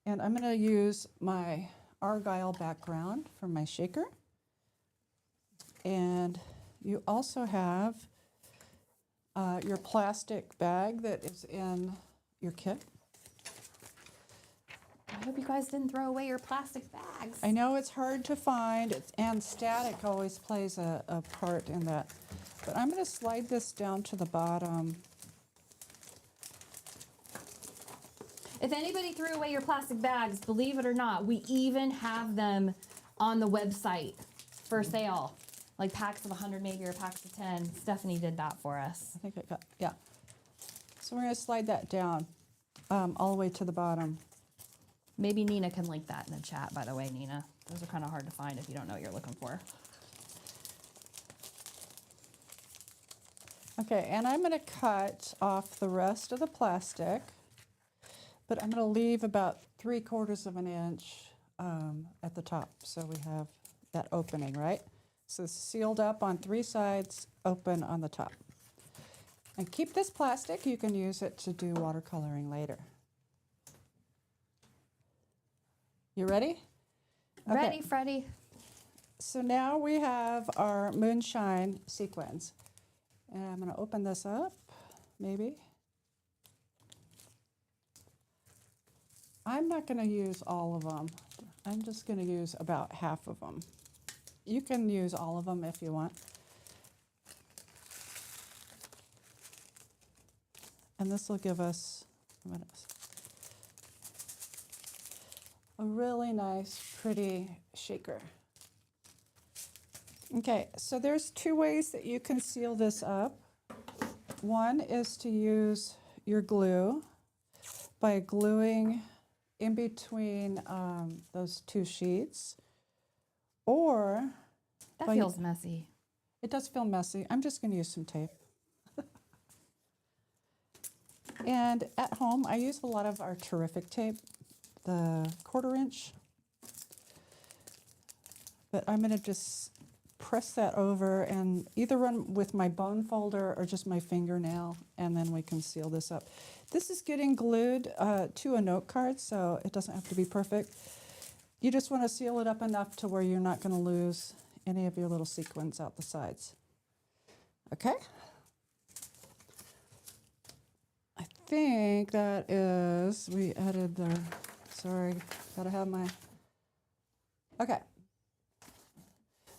And I'm going to use my Argyle background for my shaker. And you also have your plastic bag that is in your kit. I hope you guys didn't throw away your plastic bags. I know it's hard to find, and static always plays a part in that. But I'm going to slide this down to the bottom. If anybody threw away your plastic bags, believe it or not, we even have them on the website for sale. Like packs of 100 maybe, or packs of 10. Stephanie did that for us. I think I got, yeah. So we're going to slide that down all the way to the bottom. Maybe Nina can link that in the chat, by the way, Nina. Those are kind of hard to find if you don't know what you're looking for. Okay, and I'm going to cut off the rest of the plastic, but I'm going to leave about 3/4 of an inch at the top, so we have that opening, right? So it's sealed up on 3 sides, open on the top. And keep this plastic, you can use it to do watercoloring later. You ready? Okay. Ready, Freddie? So now we have our moonshine sequins. And I'm going to open this up, maybe. I'm not going to use all of them. I'm just going to use about half of them. You can use all of them if you want. And this will give us a really nice, pretty shaker. Okay, so there's two ways that you can seal this up. One is to use your glue by gluing in between those two sheets, or That by- feels messy. it does feel messy. I'm just going to use some tape. And at home, I use a lot of our terrific tape, the 1/4 inch. But I'm going to just press that over and either run with my bone folder or just my fingernail, and then we can seal this up. This is getting glued to a note card, so it doesn't have to be perfect. You just want to seal it up enough to where you're not going to lose any of your little sequins out the sides. Okay? I think that is, we added the, sorry, gotta have my, okay.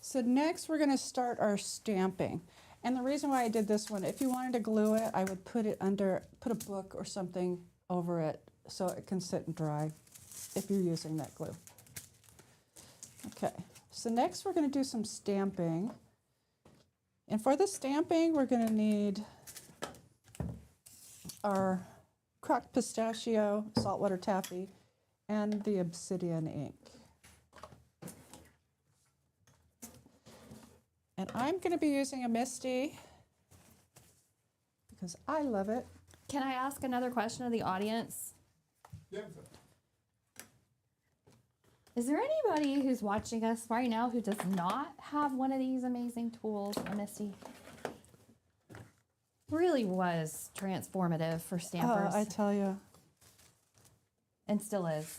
So next we're gonna start our stamping. And the reason why I did this one, if you wanted to glue it, I would put a book or something over it so it can sit and dry if you're using that glue. Okay, so next we're gonna do some stamping. And for the stamping, we're gonna need our cracked pistachio, saltwater taffy, and the obsidian ink. And I'm going to be using a Misty because I love it. Can I ask another question of the audience? Yeah. Is there anybody who's watching us right now who does not have one of these amazing tools, a Misty? Really was transformative for stampers, I tell you. and still is.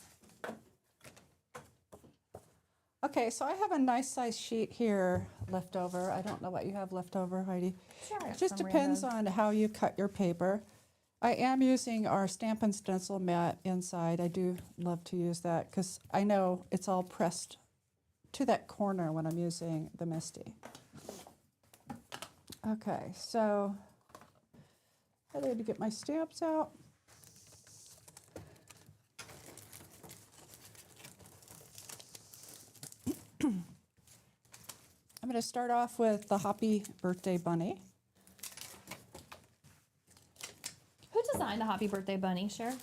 Okay, so I have a nice size sheet here left over. I don't know what you have left over, Heidi. Sure, It just some depends random. on how you cut your paper. I am using our Stampin' Stencil mat inside. I do love to use that because I know it's all pressed to that corner when I'm using the Misty. Okay, so I need to get my stamps out. I'm going to start off with the Happy Birthday Bunny. Who designed the Happy Birthday Bunny, Cher?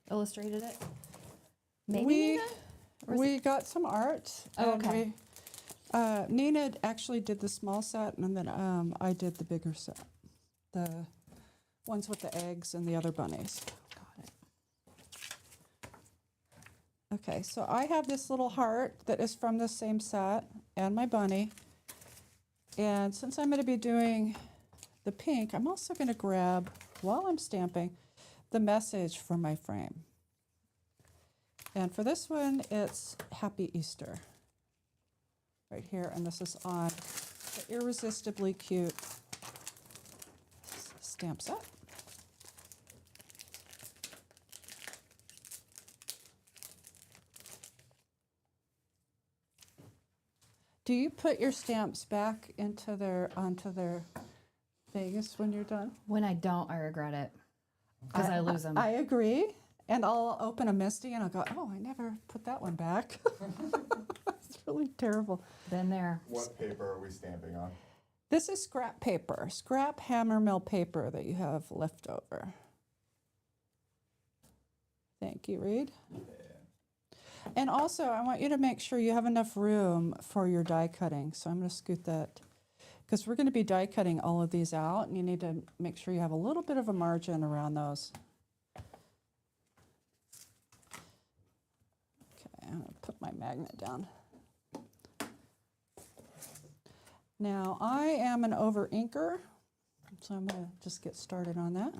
Illustrated it? Maybe we Nina? Or is we got some art. Oh, and okay. Nina actually did the small set, and then I did the bigger set, the ones with the eggs and the other bunnies. Got it. Okay, so I have this little heart that is from the same set and my bunny. And since I'm going to be doing the pink, I'm also going to grab, while I'm stamping, the message for my frame. And for this one, it's Happy Easter. Right here, and this is on the Irresistibly Cute stamp set. Do you put your stamps back onto their things when you're done? When I don't, I regret it because I lose them. I agree. And I'll open a Misty and I'll go, oh, I never put that one back. It's really terrible. Been there. What paper are we stamping on? This is scrap paper, scrap hammer mill paper that you have left over. Thank you, Reed. And also, I want you to make sure you have enough room for your die cutting. So I'm going to scoot that, because we're going to be die cutting all of these out, and you need to make sure you have a little bit of a margin around those. Okay, I'm going to put my magnet down. Now, I am an over inker, so I'm going to just get started on that.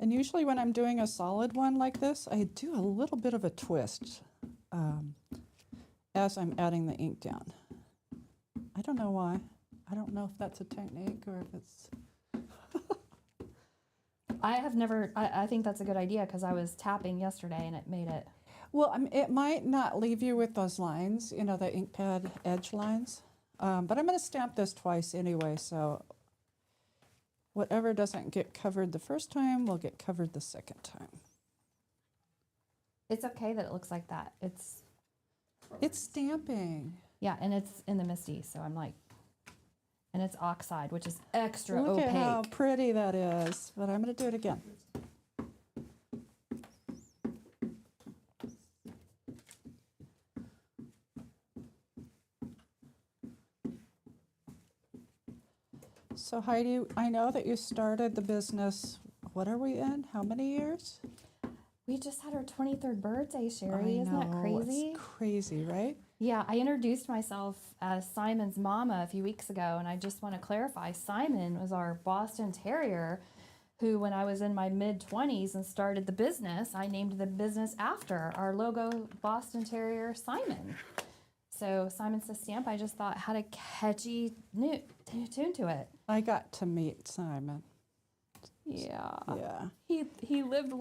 And usually when I'm doing a solid one like this, I do a little bit of a twist as I'm adding the ink down. I don't know why. I don't know if that's a technique or if it's... I have never, I think that's a good idea because I was tapping yesterday and it made it. Well, it might not leave you with those lines, you know, the ink pad edge lines. But I'm going to stamp this twice anyway, so whatever doesn't get covered the first time will get covered the second time. It's okay that it looks like that. It's stamping. Yeah, and it's in the Misty, so I'm like, and it's oxide, which is extra Look opaque. at how pretty that is. But I'm going to do it again. So Heidi, I know that you started the business, what are we in? How many years? We just had our 23rd birthday, Shari. Isn't that I know, crazy? It's crazy, right? Yeah, I introduced myself as Simon's mama a few weeks ago, and I just want to clarify, Simon was our Boston Terrier who, when I was in my mid-20s and started the business, I named the business after our logo Boston Terrier, Simon. So Simon Says Stamp, I just thought had a catchy tune to it. I got to meet Simon. Yeah. Yeah. He lived a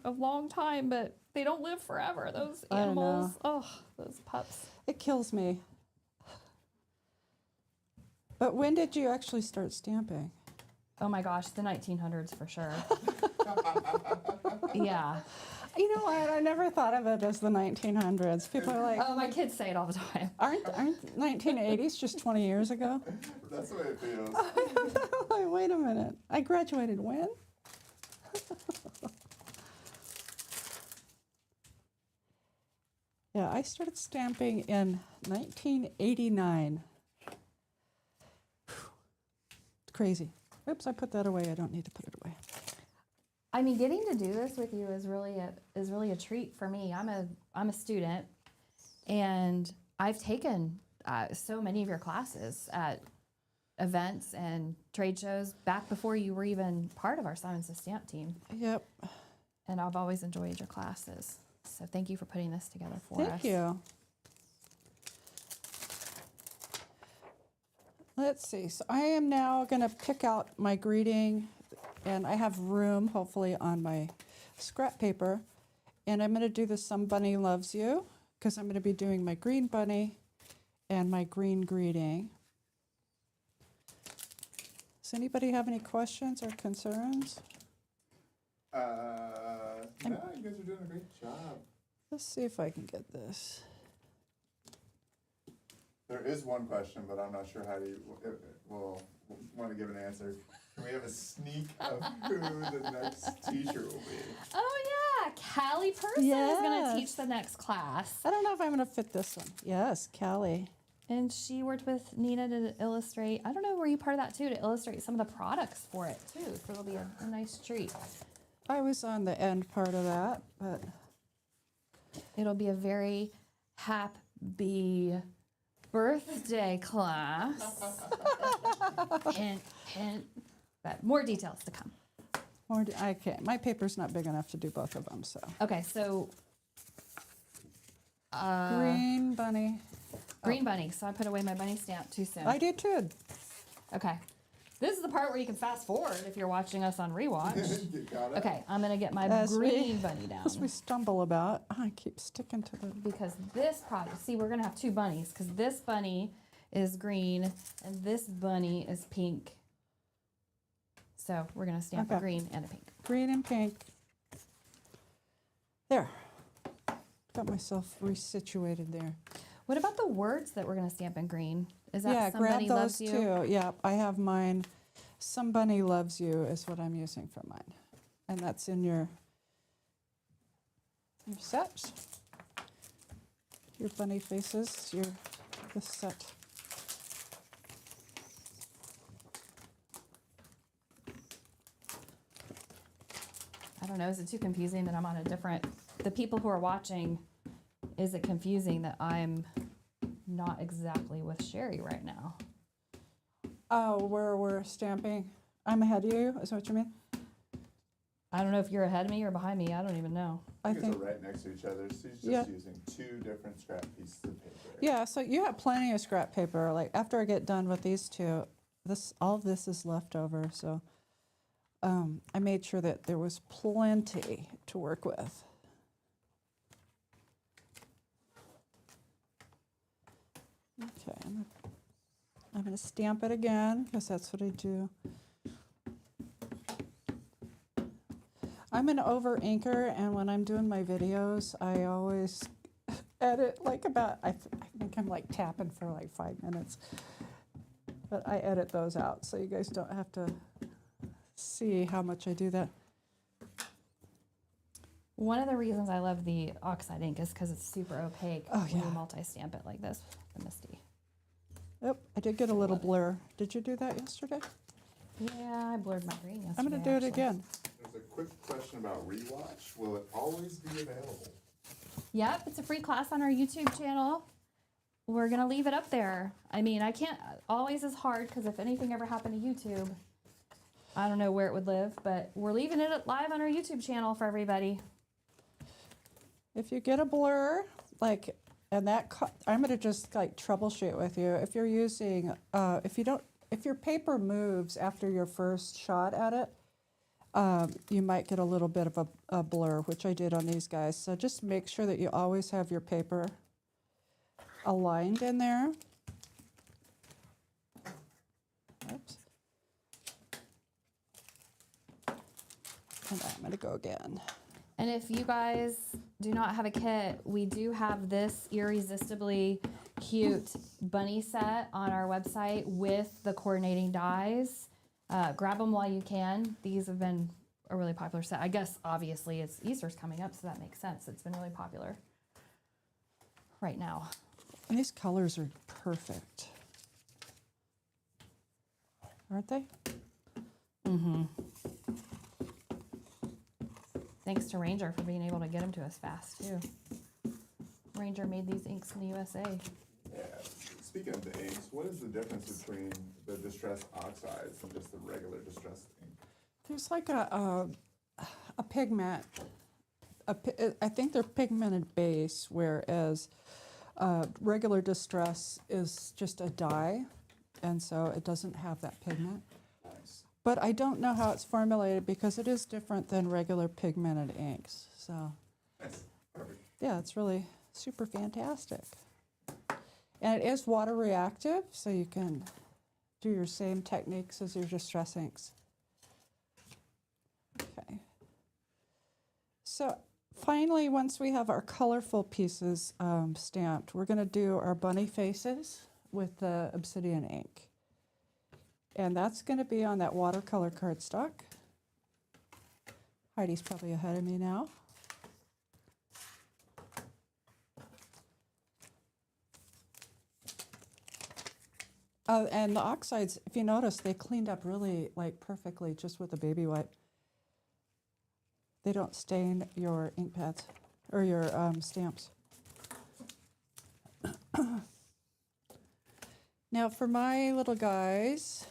long time, but they don't live forever. Those I know. animals. Oh, those pups. It kills me. But when did you actually start stamping? Oh my gosh, the 1900s for sure. Yeah. You know what? I never thought of it as the 1900s. People are like, Oh, my kids say it all the time. aren't 1980s just 20 years ago? That's the way it feels. Like, wait a minute. I graduated when? Yeah, I started stamping in 1989. It's crazy. Oops, I put that away. I don't need to put it away. I mean, getting to do this with you is really a treat for me. I'm a student, and I've taken so many of your classes at events and trade shows back before you were even part of our Simon Says Stamp team. Yep. And I've always enjoyed your classes. So thank you for putting this together for us. Thank you. Let's see. So I am now going to pick out my greeting, and I have room, hopefully, on my scrap paper. And I'm going to do the Some Bunny Loves You, because I'm going to be doing my green bunny and my green greeting. Does anybody have any questions or concerns? No, you guys are doing a great job. Let's see if I can get this. There is one question, but I'm not sure how will want to give an answer. Can we have a sneak of who the next teacher will be? Oh yeah, Callie Person is going to Yes. teach the next class. I don't know if I'm going to fit this one. Yes, Callie. And she worked with Nina to illustrate, I don't know, were you part of that too, to illustrate some of the products for it too. So it'll be a nice treat. I was on the end part of that, but It'll be a very happy birthday class. and but more details to come. I can't. My paper's not big enough to do both of them, so. Okay, so Green bunny. green bunny. So I put away my bunny stamp too soon. I did too. Okay. This is the part where you can fast forward if you're watching us on rewatch. You got it? Okay, I'm gonna get my As we- green bunny down. As we stumble about, I keep sticking to the. Because this product, see, we're gonna have two bunnies because this bunny is green and this bunny is pink. So we're gonna stamp a Okay. green and a pink. Green and pink. There. Got myself resituated there. What about the words that we're gonna stamp in green? Is that Yeah, grab somebody those loves you? too. Yeah, I have mine. Some Bunny Loves You is what I'm using for mine. And that's in your set. Your bunny faces, the set. I don't know. Is it too confusing that I'm on a different? The people who are watching, is it confusing that I'm not exactly with Shari right now? Oh, where we're stamping. I'm ahead of you, is that what you mean? I don't know if you're ahead of me or behind me. I don't even know. I You guys think, are right next to each other, so he's just Yeah. using two different scrap pieces of paper. yeah, so you have plenty of scrap paper. Like after I get done with these two, all of this is left over, so I made sure that there was plenty to work with. Okay, I'm gonna I'm going to stamp it again because that's what I do. I'm an over inker, and when I'm doing my videos, I always edit like about, I think I'm like tapping for like 5 minutes. But I edit those out so you guys don't have to see how much I do that. One of the reasons I love the oxide ink is because it's super opaque Oh, when you yeah. multi-stamp it like this, the Misty. Oh, I did get a little blur. Did you do that yesterday? Yeah, I blurred my green yesterday. I'm going to do it actually. again. There's a quick question about rewatch. Will it always be available? Yep, it's a free class on our YouTube channel. We're going to leave it up there. I mean, I can't, always is hard because if anything ever happened to YouTube, I don't know where it would live, but we're leaving it live on our YouTube channel for everybody. If you get a blur, like, and that, I'm going to just like troubleshoot with you. If you're using, if your paper moves after your first shot at it, you might get a little bit of a blur, which I did on these guys. So just make sure that you always have your paper aligned in there. Oops. And I'm going to go again. And if you guys do not have a kit, we do have this irresistibly cute bunny set on our website with the coordinating dies. Grab them while you can. These have been a really popular set. I guess obviously it's Easter's coming up, so that makes sense. It's been really popular right now. And these colors are perfect. Aren't they? Mm-hmm. Thanks to Ranger for being able to get them to us fast, too. Ranger made these inks in the USA. Yeah. Speaking of the inks, what is the difference between the distressed oxides and just the regular distressed ink? There's like a pigment. I think they're pigmented base, whereas regular distress is just a dye, and so it doesn't have that pigment. Nice. But I don't know how it's formulated because it is different than regular pigmented inks. So Nice. Perfect. yeah, it's really super fantastic. And it is water reactive, so you can do your same techniques as your distress inks. Okay. So finally, once we have our colorful pieces stamped, we're going to do our bunny faces with the obsidian ink. And that's going to be on that watercolor cardstock. Heidi's probably ahead of me now. And the oxides, if you notice, they cleaned up really like perfectly just with a baby wipe. They don't stain your ink pads or your stamps. Now for my little guys,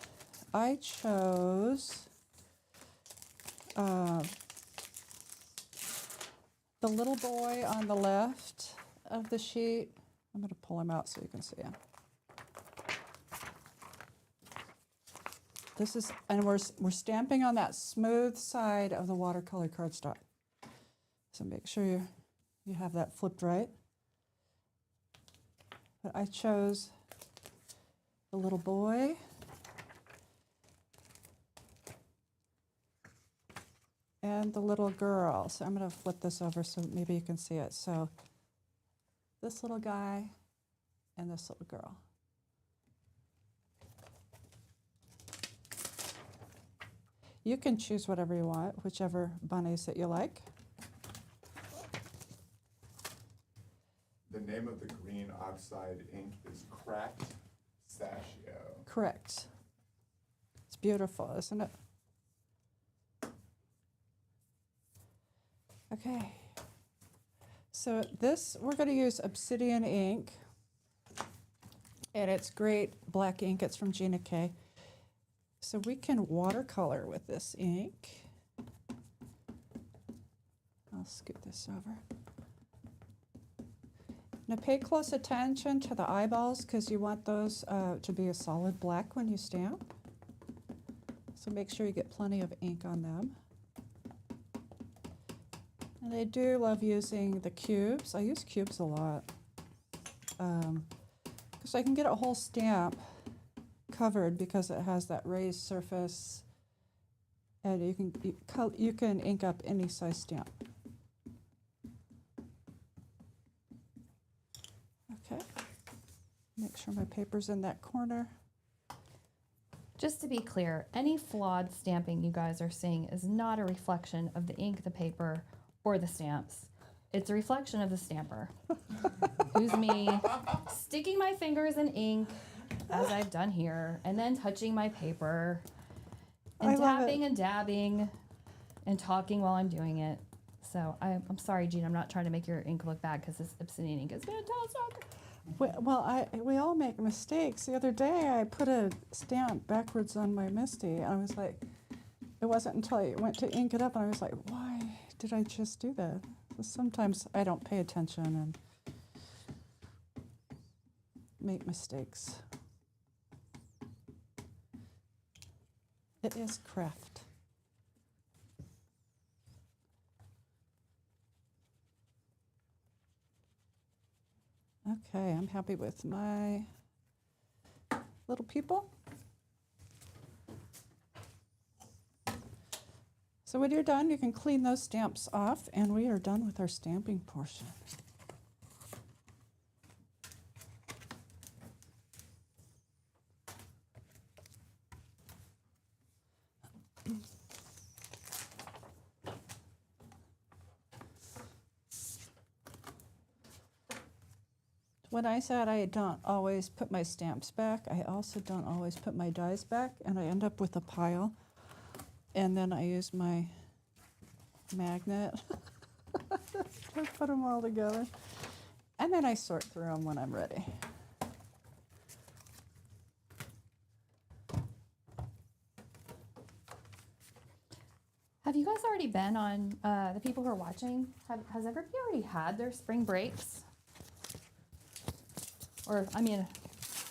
I chose the little boy on the left of the sheet. I'm going to pull him out so you can see him. This is, and we're stamping on that smooth side of the watercolor cardstock. So make sure you have that flipped right. But I chose the little boy. And the little girl. So I'm going to flip this over so maybe you can see it. So this little guy and this little girl. You can choose whatever you want, whichever bunnies that you like. The name of the green oxide ink is Cracked Pistachio. Correct. It's beautiful, isn't it? Okay. So this, we're going to use obsidian ink. And it's great black ink. It's from Gina K. So we can watercolor with this ink. I'll scoot this over. Now pay close attention to the eyeballs because you want those to be a solid black when you stamp. So make sure you get plenty of ink on them. And I do love using the cubes. I use cubes a lot because I can get a whole stamp covered because it has that raised surface, and you can ink up any size stamp. Okay, make sure my paper's in that corner. Just to be clear, any flawed stamping you guys are seeing is not a reflection of the ink, the paper, or the stamps. It's a reflection of the stamper. Who's me sticking my fingers in ink, as I've done here, and then touching my paper, and I love tapping it. and dabbing, and talking while I'm doing it. So I'm sorry, Jean, I'm not trying to make your ink look bad because this obsidian ink is fantastic. Well, we all make mistakes. The other day, I put a stamp backwards on my Misty. I was like, it wasn't until I went to ink it up, and I was like, why did I just do that? So sometimes I don't pay attention and make mistakes. It is craft. Okay, I'm happy with my little people. So when you're done, you can clean those stamps off, and we are done with our stamping portion. When I said I don't always put my stamps back, I also don't always put my dies back, and I end up with a pile. And then I use my magnet to put them all together. And then I sort through them when I'm ready. Have you guys already been on, the people who are watching, has everybody already had their spring breaks? Or, I mean,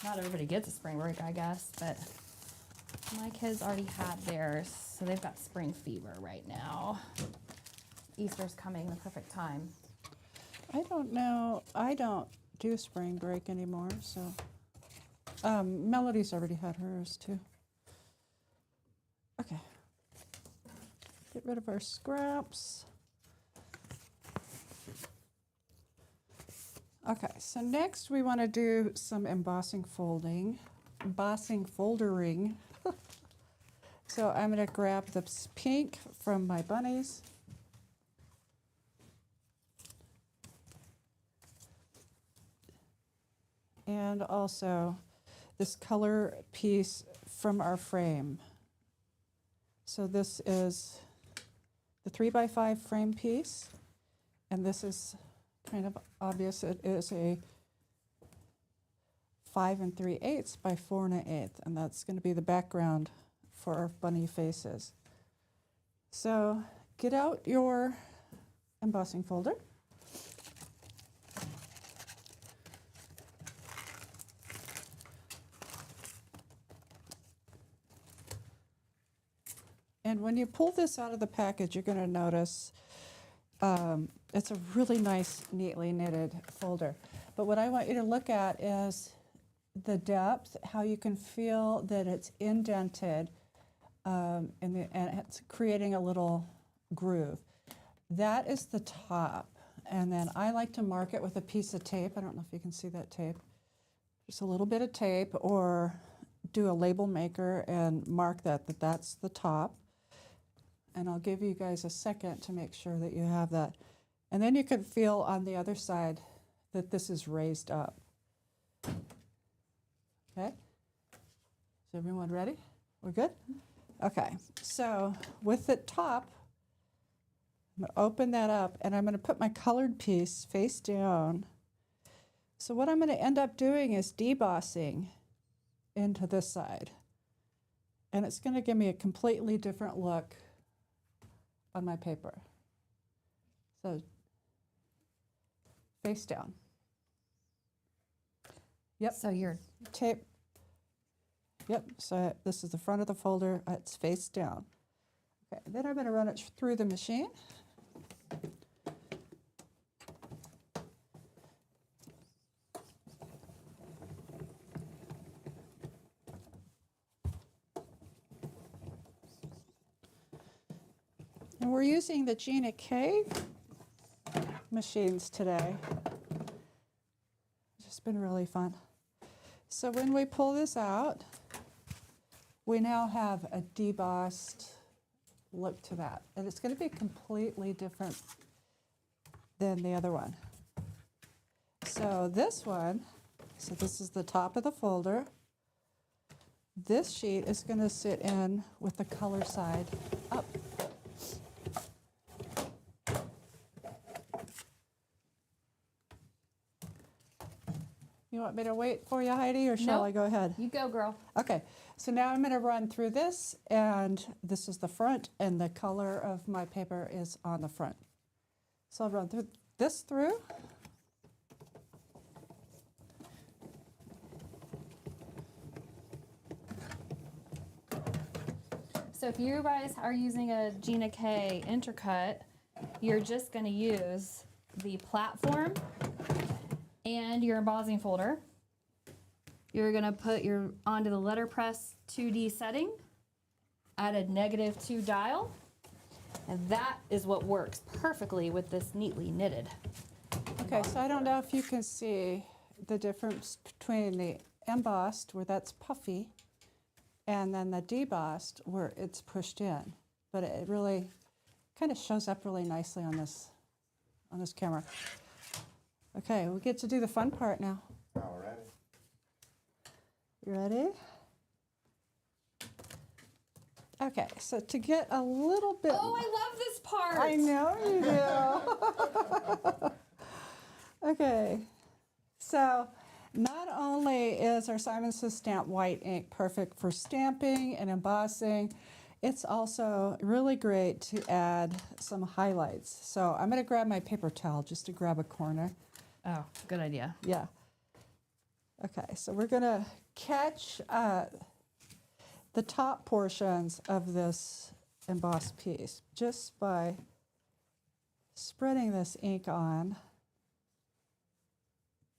not everybody gets a spring break, I guess, but my kids already had theirs, so they've got spring fever right now. Easter's coming, the perfect time. I don't know. I don't do spring break anymore, so. Melody's already had hers too. Okay. Get rid of our scraps. Okay, so next we want to do some embossing foldering. So I'm going to grab this pink from my bunnies. And also this color piece from our frame. So this is the 3x5 frame piece, and this is kind of obvious. It is a 5 3/8 by 4 1/8, and that's going to be the background for our bunny faces. So get out your embossing folder. And when you pull this out of the package, you're going to notice it's a really nice, neatly knitted folder. But what I want you to look at is the depth, how you can feel that it's indented, and it's creating a little groove. That is the top. And then I like to mark it with a piece of tape. I don't know if you can see that tape. Just a little bit of tape, or do a label maker and mark that's the top. And I'll give you guys a second to make sure that you have that. And then you can feel on the other side that this is raised up. Okay? Is everyone ready? We're good? Okay, so with the top, I'm going to open that up, and I'm going to put my colored piece face down. So what I'm going to end up doing is debossing into this side. And it's going to give me a completely different look on my paper. So face down. Yep. So you're Tape. Yep, so this is the front of the folder. It's face down. Okay, then I'm going to run it through the machine. And we're using the Gina K machines today. It's just been really fun. So when we pull this out, we now have a debossed look to that. And it's going to be completely different than the other one. So this one, so this is the top of the folder. This sheet is going to sit in with the color side up. You want me to wait for you, Heidi, or shall Nope. I go ahead? You go, girl. Okay, so now I'm going to run through this, and this is the front, and the color of my paper is on the front. So I'll run through this through. So if you guys are using a Gina K intercut, you're just going to use the platform and your embossing folder. You're going to put your onto the letterpress 2D setting at a -2 dial, and that is what works perfectly with this neatly knitted. Okay, so I don't know if you can see the difference between the embossed, where that's puffy, and then the debossed, where it's pushed in. But it really kind of shows up really nicely on this camera. Okay, we get to do the fun part now. Alrighty. You ready? Okay, so to get a little bit... Oh, I love this part. I know you do. Okay, so not only is our Simon Says Stamp white ink perfect for stamping and embossing, it's also really great to add some highlights. So I'm going to grab my paper towel just to grab a corner. Oh, good idea. Yeah. Okay, so we're going to catch the top portions of this embossed piece just by spreading this ink on.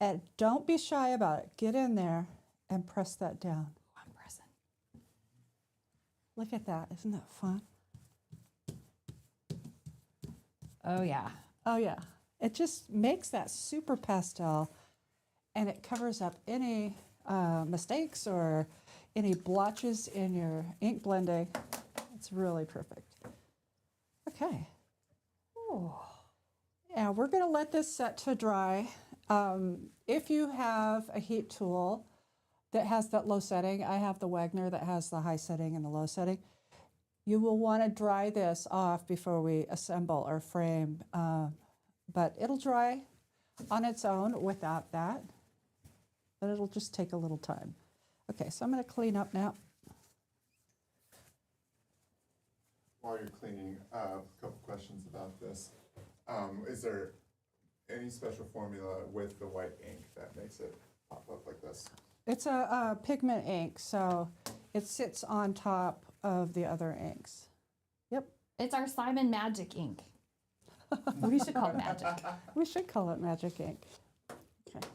And don't be shy about it. Get in there and press that down. Oh, I'm pressing. Look at that. Isn't that fun? Oh, yeah. Oh, yeah. It just makes that super pastel, and it covers up any mistakes or any blotches in your ink blending. It's really perfect. Okay. Oh. Yeah, we're going to let this set to dry. If you have a heat tool that has that low setting, I have the Wagner that has the high setting and the low setting. You will want to dry this off before we assemble our frame, but it'll dry on its own without that, but it'll just take a little time. Okay, so I'm going to clean up now. While you're cleaning, a couple questions about this. Is there any special formula with the white ink that makes it pop up like this? It's a pigment ink, so it sits on top of the other inks. Yep, It's our Simon Magic ink. We should call it magic. we should call it magic ink. Okay.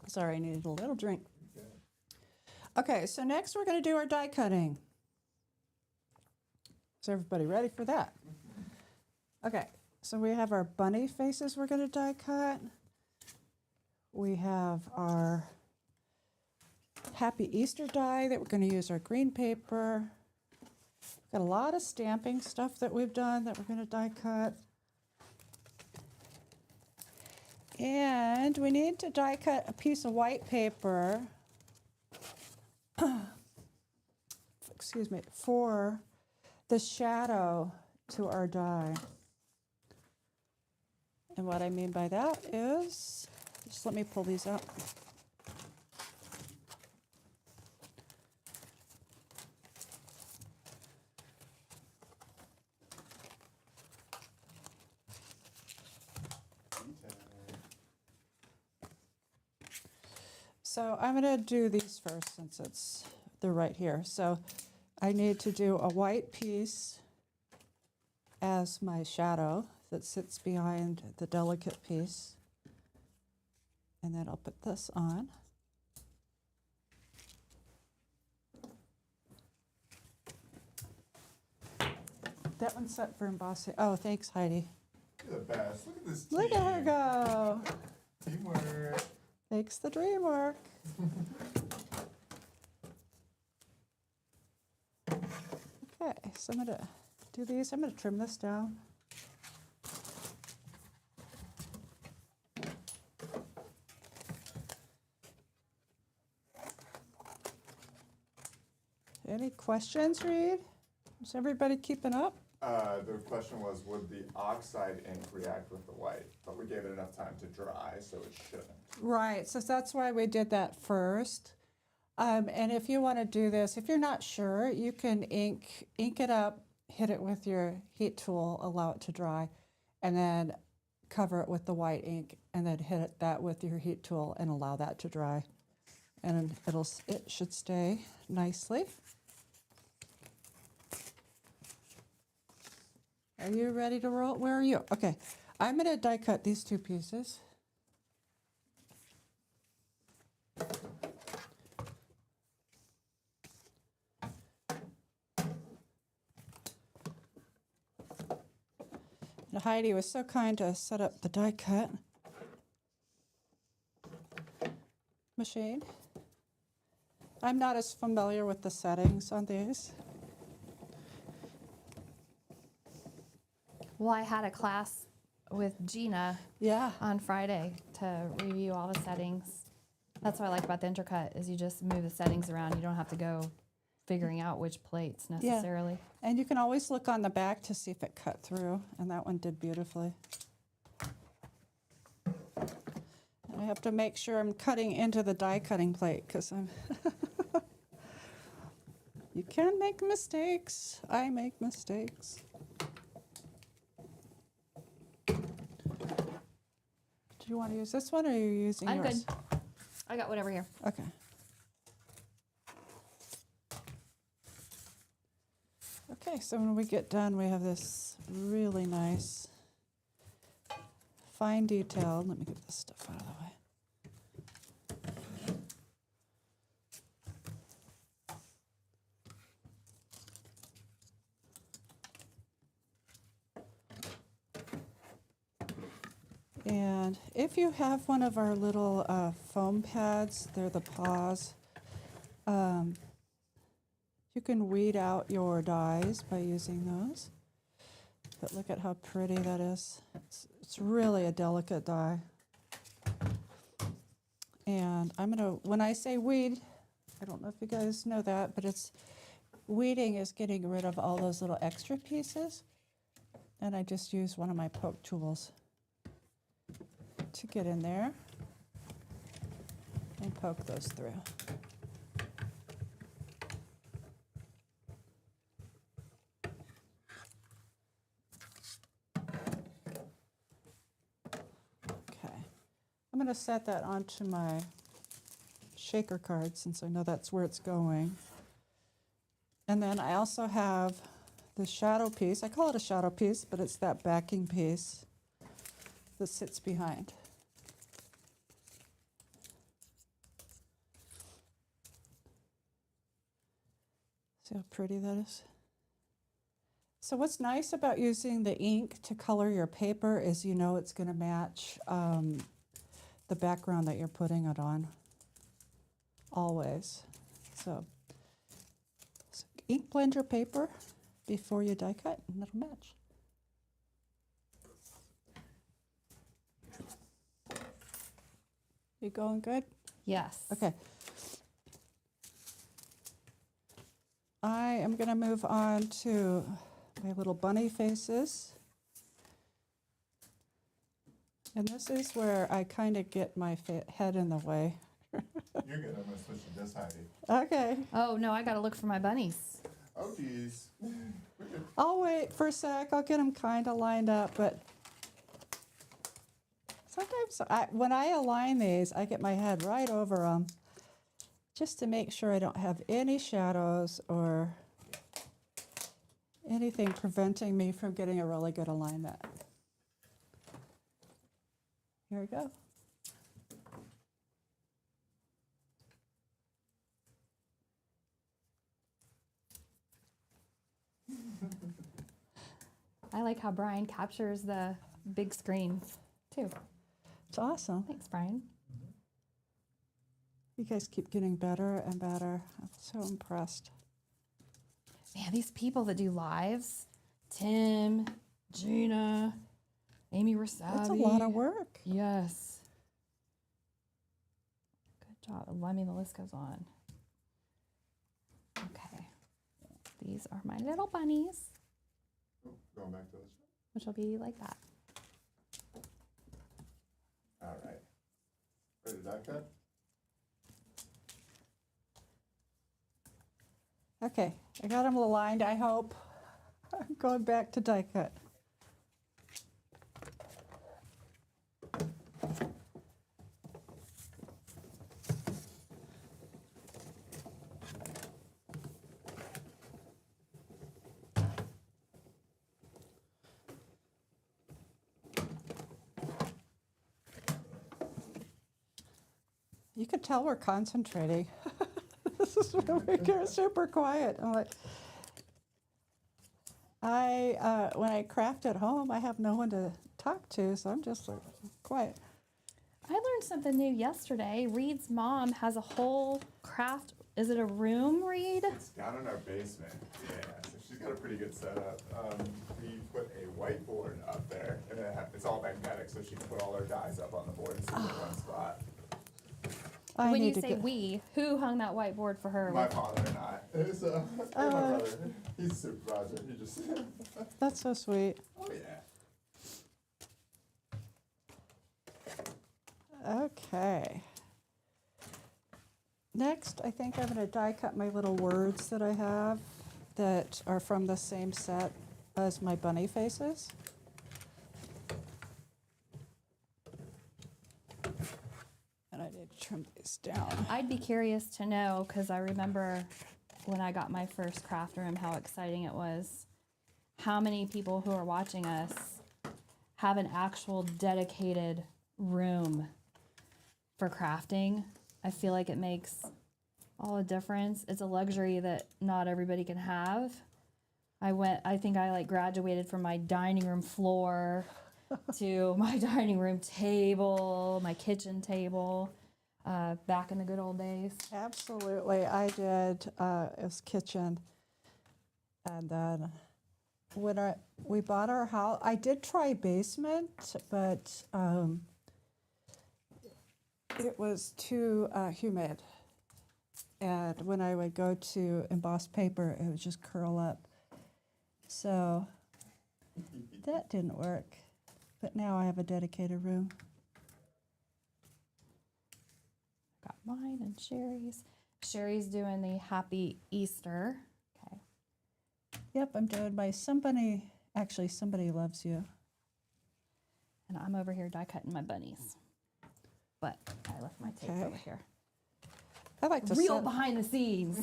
Sorry, I needed a little drink. Okay, so next we're going to do our die cutting. Is everybody ready for that? Okay, so we have our bunny faces we're going to die cut. We have our Happy Easter die that we're going to use our green paper. Got a lot of stamping stuff that we've done that we're going to die cut. And we need to die cut a piece of white paper, excuse me, for the shadow to our die. And what I mean by that is, just let me pull these up. So I'm going to do these first since they're right here. So I need to do a white piece as my shadow that sits behind the delicate piece. And then I'll put this on. That one's set for embossing. Oh, thanks, Heidi. You're the best. Look at this team. Look at her go. Teamwork. Makes the dream work. Okay, so I'm gonna do these. I'm gonna trim this down. Any questions, Reed? Is everybody keeping up? The question was, would the oxide ink react with the white? But we gave it enough time to dry, so it shouldn't. Right, so that's why we did that first. And if you want to do this, if you're not sure, you can ink it up, hit it with your heat tool, allow it to dry, and then cover it with the white ink, and then hit that with your heat tool and allow that to dry. And it should stay nicely. Are you ready to roll? Where are you? Okay, I'm going to die cut these two pieces. And Heidi was so kind to set up the die cut machine. I'm not as familiar with the settings on these. Well, I had a class with Gina Yeah. on Friday to review all the settings. That's what I like about the intercut is you just move the settings around. You don't have to go figuring out which plates necessarily. And you can always look on the back to see if it cut through, and that one did beautifully. And I have to make sure I'm cutting into the die cutting plate because I'm you can make mistakes. I make mistakes. Do you want to use this one or are you using I'm yours? good. I got whatever here. Okay. Okay, so when we get done, we have this really nice, fine detail. Let me get this stuff out of the way. And if you have one of our little foam pads, they're the paws, you can weed out your dyes by using those. But look at how pretty that is. It's really a delicate dye. And I'm gonna, when I say weed, I don't know if you guys know that, but weeding is getting rid of all those little extra pieces. And I just use one of my poke tools to get in there and poke those through. Okay, I'm going to set that onto my shaker card since I know that's where it's going. And then I also have the shadow piece. I call it a shadow piece, but it's that backing piece that sits behind. See how pretty that is? So what's nice about using the ink to color your paper is you know it's going to match the background that you're putting it on, always. So ink blend your paper before you die cut and it'll match. You going good? Yes. Okay. I am going to move on to my little bunny faces. And this is where I kind of get my head in the way. You're good. I'm going to switch to this, Heidi. Okay. Oh, no, I got to look for my bunnies. Oh, geez. We're good. I'll wait for a sec. I'll get them kind of lined up, but sometimes when I align these, I get my head right over them just to make sure I don't have any shadows or anything preventing me from getting a really good alignment. Here we go. I like how Brian captures the big screen too. It's awesome. Thanks, Brian. You guys keep getting better and better. I'm so impressed. Man, these people that do lives, Tim, Gina, Amy Rasavi. That's a lot of work. Yes. Good job. I mean, the list goes on. Okay. These are my little bunnies, Oh, going back to this. which will be like that. All right. Ready to die cut? Okay, I got them aligned, I hope. I'm going back to die cut. You could tell we're concentrating. This is really super quiet. I'm like, when I craft at home, I have no one to talk to, so I'm just like quiet. I learned something new yesterday. Reed's mom has a whole craft. Is it a room, Reed? It's down in our basement. Yeah, so she's got a pretty good setup. We put a whiteboard up there, and it's all magnetic, so she can put all her dies up on the board and sit in one spot. I When you need to say get- we, who hung that whiteboard for her? My father and I. It's, and my brother. He's a supervisor. He just. That's so sweet. Oh yeah. Okay. Next, I think I'm going to die cut my little words that I have that are from the same set as my bunny faces. And I need to trim these down. I'd be curious to know, because I remember when I got my first craft room, how exciting it was. How many people who are watching us have an actual dedicated room for crafting? I feel like it makes all the difference. It's a luxury that not everybody can have. I think I like graduated from my dining room floor to my dining room table, my kitchen table, back in the good old days. Absolutely, I did. It was kitchen. And then when we bought our house, I did try basement, but it was too humid. And when I would go to emboss paper, it would just curl up. So that didn't work. But now I have a dedicated room. Got mine and Sherry's. Sherry's doing the Happy Easter. Okay. Yep, I'm doing my Somebody Loves You. And I'm over here die cutting my bunnies. But I left my tape Okay. over here. I like to Real set- behind the scenes.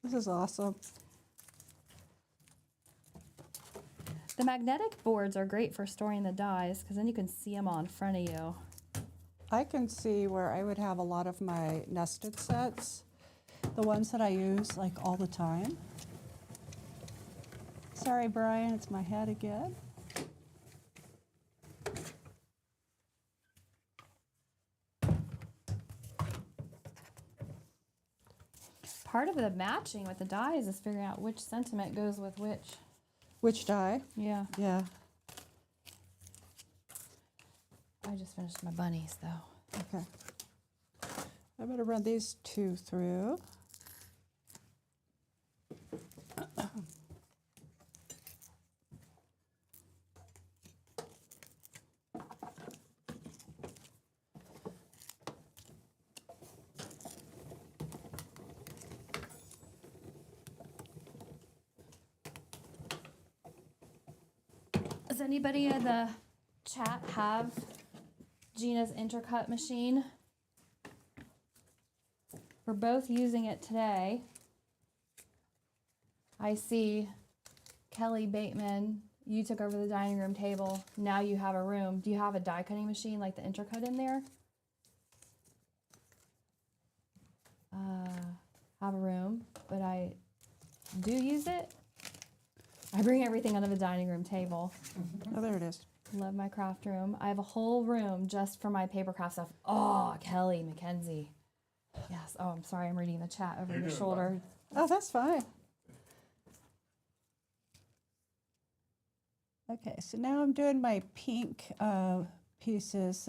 This is awesome. The magnetic boards are great for storing the dies because then you can see them all in front of you. I can see where I would have a lot of my nested sets, the ones that I use like all the time. Sorry, Brian, it's my head again. Part of the matching with the dies is figuring out which sentiment goes with which. Which die? Yeah. Yeah. I just finished my bunnies though. Okay. I'm going to run these two through. Does anybody in the chat have Gina's intercut machine? We're both using it today. I see Kelly Bateman, you took over the dining room table. Now you have a room. Do you have a die cutting machine like the intercut in there? Have a room, but I do use it. I bring everything under the dining room table. Oh, there it is. Love my craft room. I have a whole room just for my paper craft stuff. Oh, Kelly, Mackenzie. Yes. Oh, I'm sorry. I'm reading the chat over You're your doing shoulder. Oh, that's fine. Okay, so now I'm doing my pink pieces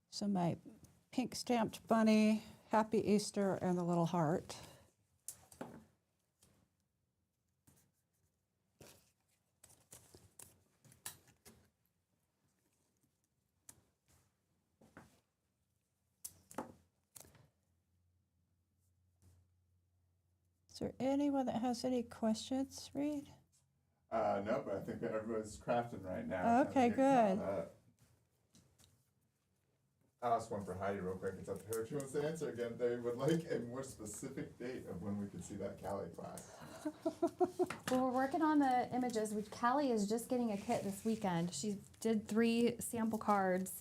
so my pink stamped bunny, Happy Easter, and the little heart. Is there anyone that has any questions, Reed? No, but I think that everyone's crafting right now. Okay, good. I'll ask one for Heidi real quick. It's up to her if she wants to answer again. They would like a more specific date of when we could see that Cali class. Well, we're working on the images. Callie is just getting a kit this weekend. She did 3 sample cards,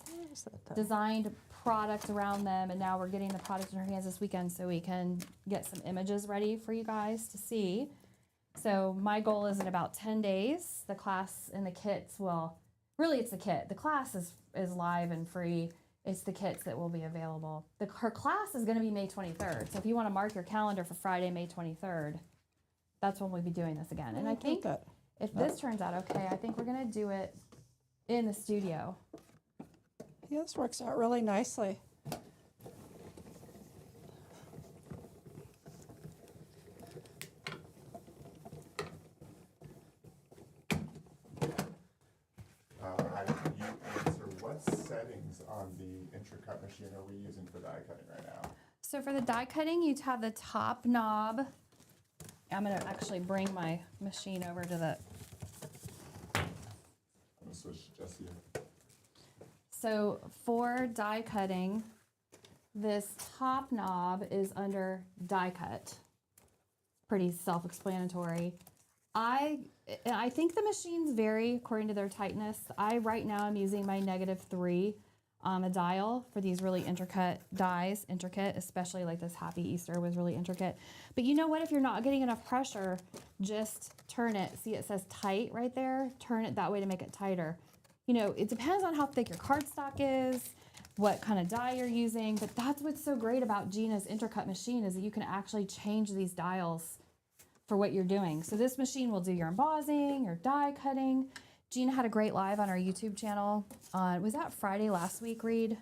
designed product around them, and now we're getting the product in her hands this weekend so we can get some images ready for you guys to see. So my goal is in about 10 days, the class and the kits will, really it's the kit. The class is live and free. It's the kits that will be available. Her class is going to be May 23rd. So if you want to mark your calendar for Friday, May 23rd, that's when we'll be doing this again. And I think that. if this turns out okay, I think we're going to do it in the studio. Yeah, this works out really nicely. Heidi, can you answer what settings on the Instructor machine are we using for die cutting right now? So for the die cutting, you'd have the top knob. I'm going to actually bring my machine over to the... I'm going to switch to just you. So for die cutting, this top knob is under die cut. Pretty self-explanatory. I think the machines vary according to their tightness. Right now I'm using my -3 on the dial for these really intricate dies, especially like this Happy Easter was really intricate. But you know what, if you're not getting enough pressure, just turn it. See, it says tight right there. Turn it that way to make it tighter. You know, it depends on how thick your cardstock is, what kind of die you're using, but that's what's so great about Gina's Intercut machine is that you can actually change these dials for what you're doing. So this machine will do your embossing, your die cutting. Gina had a great live on our YouTube channel. Was that Friday last week, Reed?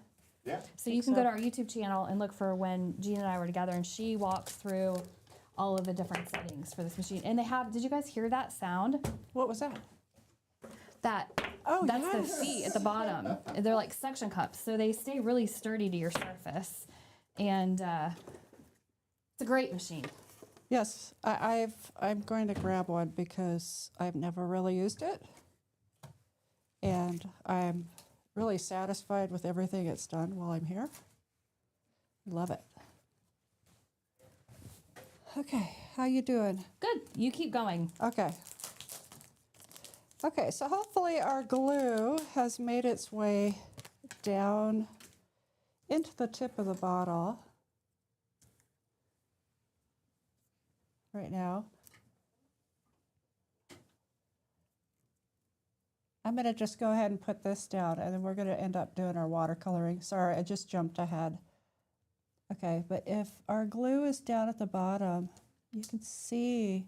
Yeah. So you can go to our YouTube channel and look for when Gina and I were together, and she walks through all of the different settings for this machine. And they have, did you guys hear that sound? What was that? That's yes. the feet at the bottom. They're like suction cups, so they stay really sturdy to your surface. And it's a great machine. Yes, I'm going to grab one because I've never really used it. And I'm really satisfied with everything it's done while I'm here. Love it. Okay, how you doing? Good. You keep going. Okay. Okay, so hopefully our glue has made its way down into the tip of the bottle right now. I'm going to just go ahead and put this down, and then we're going to end up doing our watercoloring. Sorry, I just jumped ahead. Okay, but if our glue is down at the bottom, you can see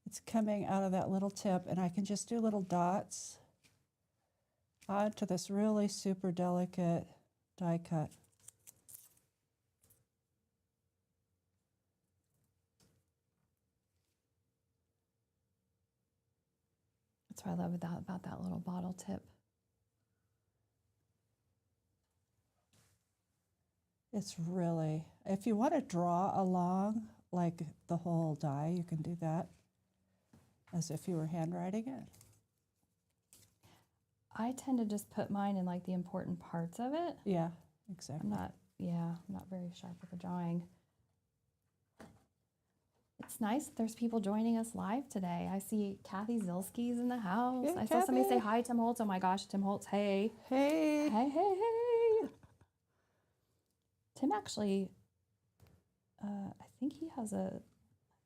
it's coming out of that little tip, and I can just do little dots onto this really super delicate die cut. That's what I love about that little bottle tip. It's really, if you want to draw along like the whole die, you can do that as if you were handwriting it. I tend to just put mine in like the important parts of it. Yeah, exactly. I'm not very sharp with the drawing. It's nice that there's people joining us live today. I see Kathy Zilski's in the house. Hey, I saw somebody say Kathy. hi, Tim Holtz. Oh my gosh, Tim Holtz, hey. Hey. Hey, hey, hey. Tim actually, I think he has a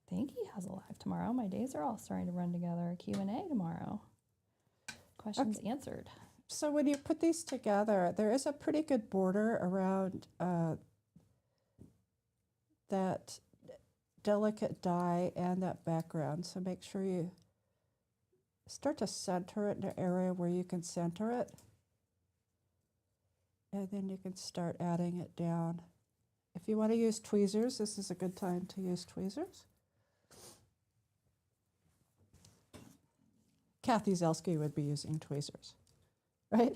think he has a live tomorrow. My days are all starting to run together. Q&A tomorrow. Questions answered. So when you put these together, there is a pretty good border around that delicate dye and that background. So make sure you start to center it in an area where you can center it. And then you can start adding it down. If you want to use tweezers, this is a good time to use tweezers. Kathy Zelsky would be using tweezers, right?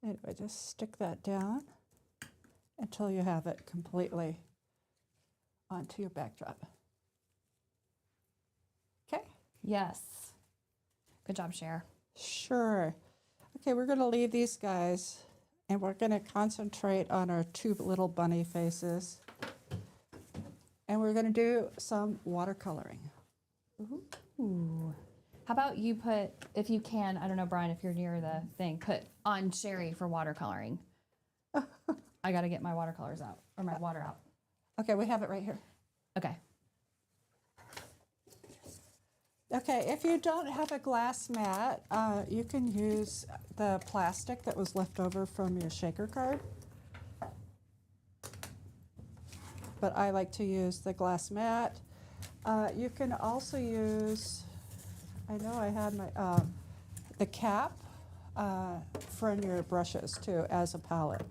Anyway, just stick that down until you have it completely onto your backdrop. Okay? Yes. Good job, Cher. Sure. Okay, we're going to leave these guys and we're going to concentrate on our two little bunny faces. And we're going to do some watercoloring. Ooh. How about you put, if you can, I don't know, Brian, if you're near the thing, put on Shari for watercoloring. I got to get my watercolors out, or my water out. Okay, we have it right here. Okay. Okay, if you don't have a glass mat, you can use the plastic that was left over from your shaker card. But I like to use the glass mat. You can also use, I know I had my, the cap for your brushes too as a palette.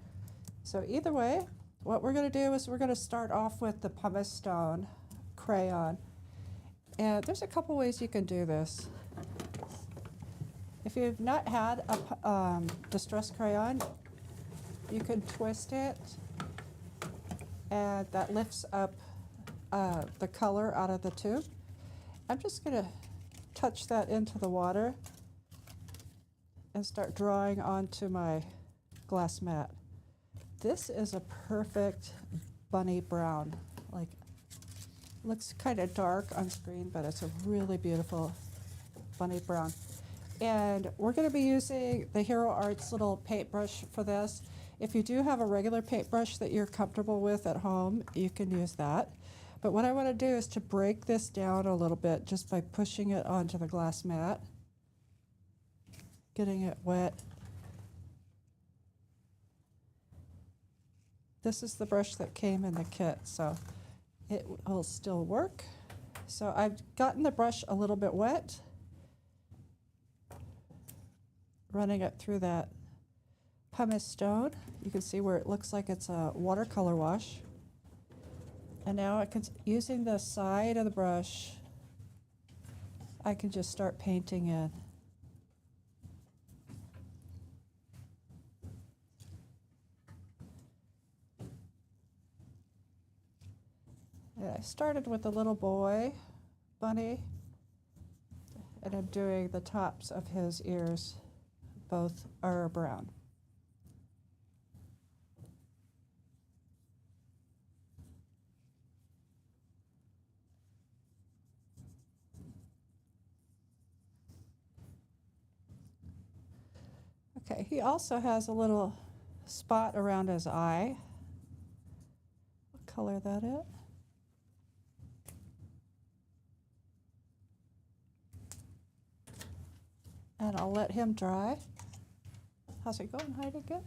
So either way, what we're going to do is we're going to start off with the pumice stone crayon. And there's a couple ways you can do this. If you've not had a distress crayon, you can twist it and that lifts up the color out of the tube. I'm just going to touch that into the water and start drawing onto my glass mat. This is a perfect bunny brown. Like, looks kind of dark on screen, but it's a really beautiful bunny brown. And we're going to be using the Hero Arts little paintbrush for this. If you do have a regular paintbrush that you're comfortable with at home, you can use that. But what I want to do is to break this down a little bit just by pushing it onto the glass mat, getting it wet. This is the brush that came in the kit, so it will still work. So I've gotten the brush a little bit wet, running it through that pumice stone. You can see where it looks like it's a watercolor wash. And now I can, using the side of the brush, I can just start painting in. And I started with the little boy, bunny, and I'm doing the tops of his ears. Both are brown. Okay, he also has a little spot around his eye. What color that is? And I'll let him dry. How's it going, Heidi? Good?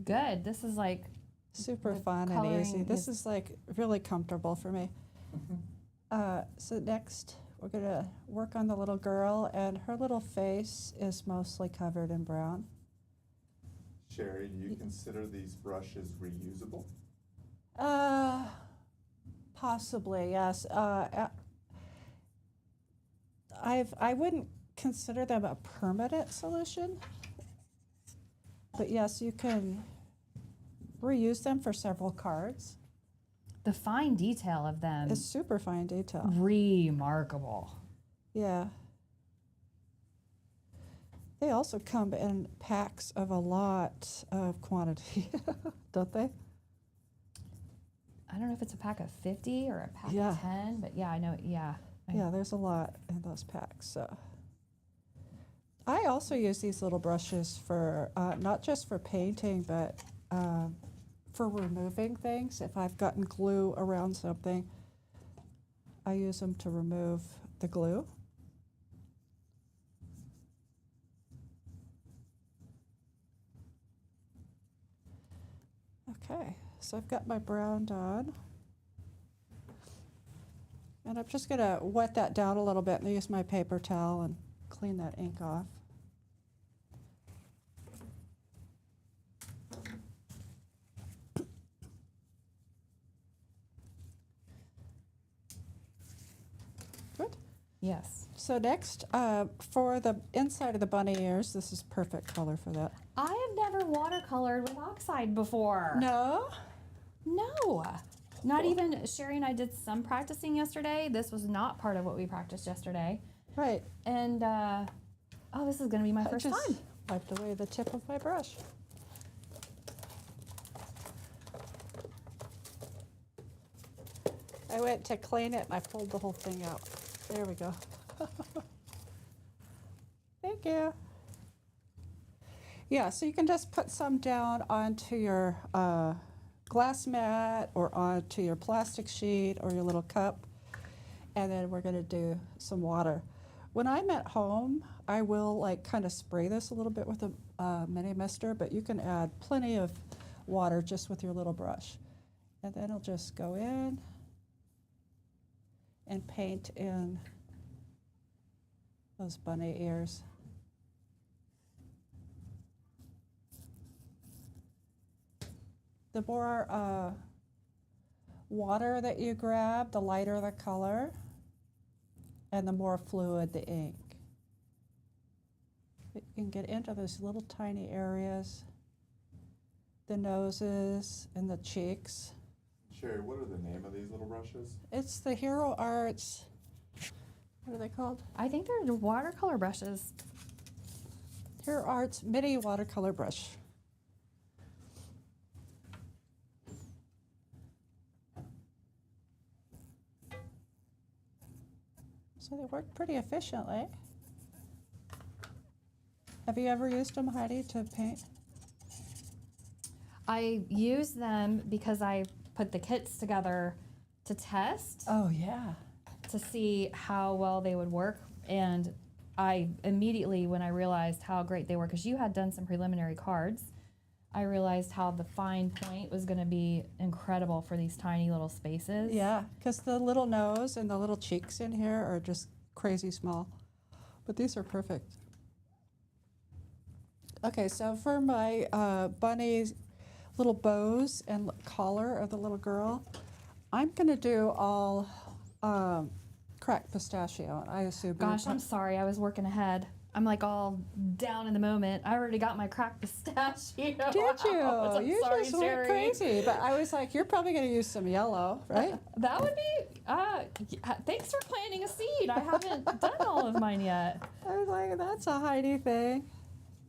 Good. This is like Super The fun and coloring easy. This is- is like really comfortable for me. So next, we're gonna work on the little girl, and her little face is mostly covered in brown. Shari, do you consider these brushes reusable? Possibly, yes. I wouldn't consider them a permanent solution, but yes, you can reuse them for several cards. the fine detail of them. It's super fine detail. Remarkable. Yeah. They also come in packs of a lot of quantity, don't they? I don't know if it's a pack of 50 or a pack Yeah. of 10, but yeah, I know. Yeah. Yeah, there's a lot in those packs. So I also use these little brushes for, not just for painting, but for removing things. If I've gotten glue around something, I use them to remove the glue. Okay, so I've got my brown done. And I'm just gonna wet that down a little bit and use my paper towel and clean that ink off. Good. Yes. So next, for the inside of the bunny ears, this is perfect color for that. I have never watercolored with oxide before. No? No. Not even, Shari and I did some practicing yesterday. This was not part of what we practiced yesterday. Right. And, oh, this is going to be my first just time. wiped away the tip of my brush. I went to clean it and I pulled the whole thing out. There we go. Thank you. Yeah, so you can just put some down onto your glass mat or onto your plastic sheet or your little cup, and then we're gonna do some water. When I'm at home, I will like kind of spray this a little bit with a mini mister, but you can add plenty of water just with your little brush. And then I'll just go in and paint in those bunny ears. The more water that you grab, the lighter the color and the more fluid the ink. You can get into those little tiny areas, the noses and the cheeks. Shari, what are the name of these little brushes? It's the Hero Arts, what are they called? I think they're watercolor brushes. Hero Arts Mini Watercolor Brush. So they work pretty efficiently. Have you ever used them, Heidi, to paint? I use them because I put the kits together to test Oh, yeah. to see how well they would work. And I immediately, when I realized how great they were, because you had done some preliminary cards, I realized how the fine point was going to be incredible for these tiny little spaces. Yeah, because the little nose and the little cheeks in here are just crazy small. But these are perfect. Okay, so for my bunny's little bows and collar of the little girl, I'm going to do all cracked pistachio. I assume. Gosh, I'm sorry. I was working ahead. I'm like all down in the moment. I already got my cracked pistachio. Did you? out. I'm You sorry, just went Shari. crazy. But I was like, you're probably going to use some yellow, right? That would be, thanks for planting a seed. I haven't done all of mine yet. I was like, that's a Heidi thing.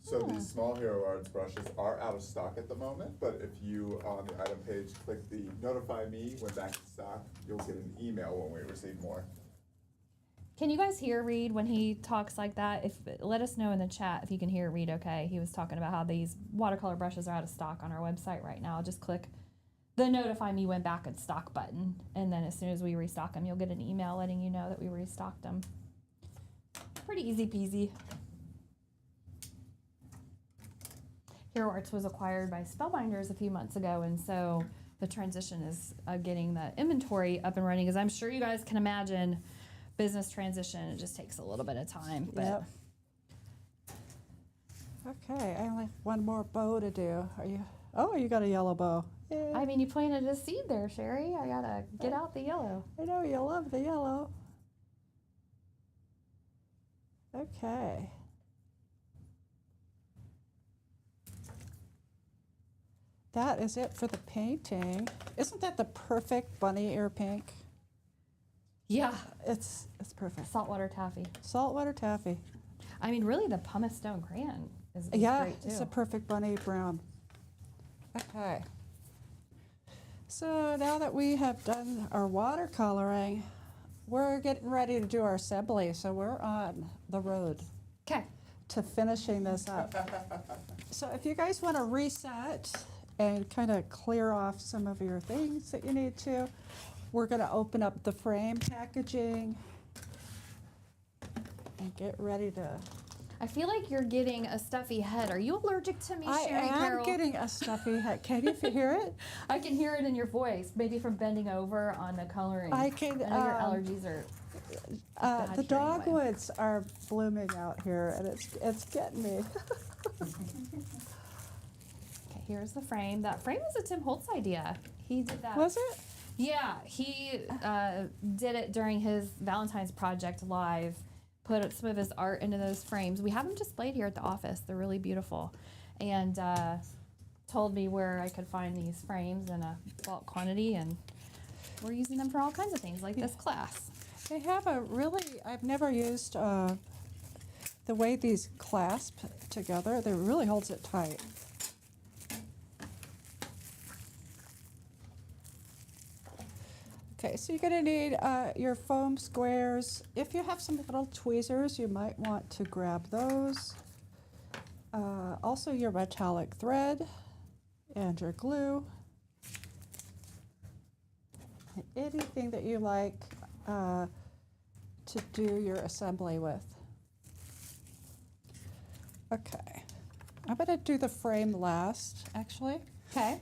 So these small Hero Arts brushes are out of stock at the moment, but if you, on the item page, click the notify me when back in stock, you'll get an email when we receive more. Can you guys hear Reed when he talks like that? Let us know in the chat if you can hear Reed okay. He was talking about how these watercolor brushes are out of stock on our website right now. Just click the notify me when back in stock button, and then as soon as we restock them, you'll get an email letting you know that we restocked them. Pretty easy peasy. Hero Arts was acquired by Spellbinders a few months ago, and so the transition is getting the inventory up and running, because I'm sure you guys can imagine business transition, it just takes a little bit of time. But Yep. Okay, I only have one more bow to do. Are you? Oh, you got a yellow bow. Yay. I mean, you planted a seed there, Shari. I gotta get out the yellow. I know you love the yellow. Okay. That is it for the painting. Isn't that the perfect bunny ear pink? Yeah, It's perfect. saltwater taffy. Saltwater taffy. I mean, really, the pumice stone crayon is Yeah, great too. it's a perfect bunny brown. Okay. So now that we have done our watercoloring, we're getting ready to do our assembly. So we're on the road. Okay. to finishing this up. So if you guys want to reset and kind of clear off some of your things that you need to, we're going to open up the frame packaging and get ready to. I feel like you're getting a stuffy head. Are you allergic to me, I Shari am Carroll? getting a stuffy head. Can you hear it? I can hear it in your voice, maybe from bending over on the coloring. I can. I know your allergies are. bad The hearing dogwoods are blooming out here, and it's getting me. Okay, here's the frame. That frame was a Tim Holtz idea. He did that. Was it? Yeah, he did it during his Valentine's project live. Put some of his art into those frames. We have them displayed here at the office. They're really beautiful. And told me where I could find these frames in a bulk quantity, and we're using them for all kinds of things like this class. They have a really, I've never used the way these clasp together. They really holds it tight. Okay, so you're gonna need your foam squares. If you have some little tweezers, you might want to grab those. Also your metallic thread and your glue. And anything that you like to do your assembly with. Okay, I'm gonna do the frame last, actually, Okay.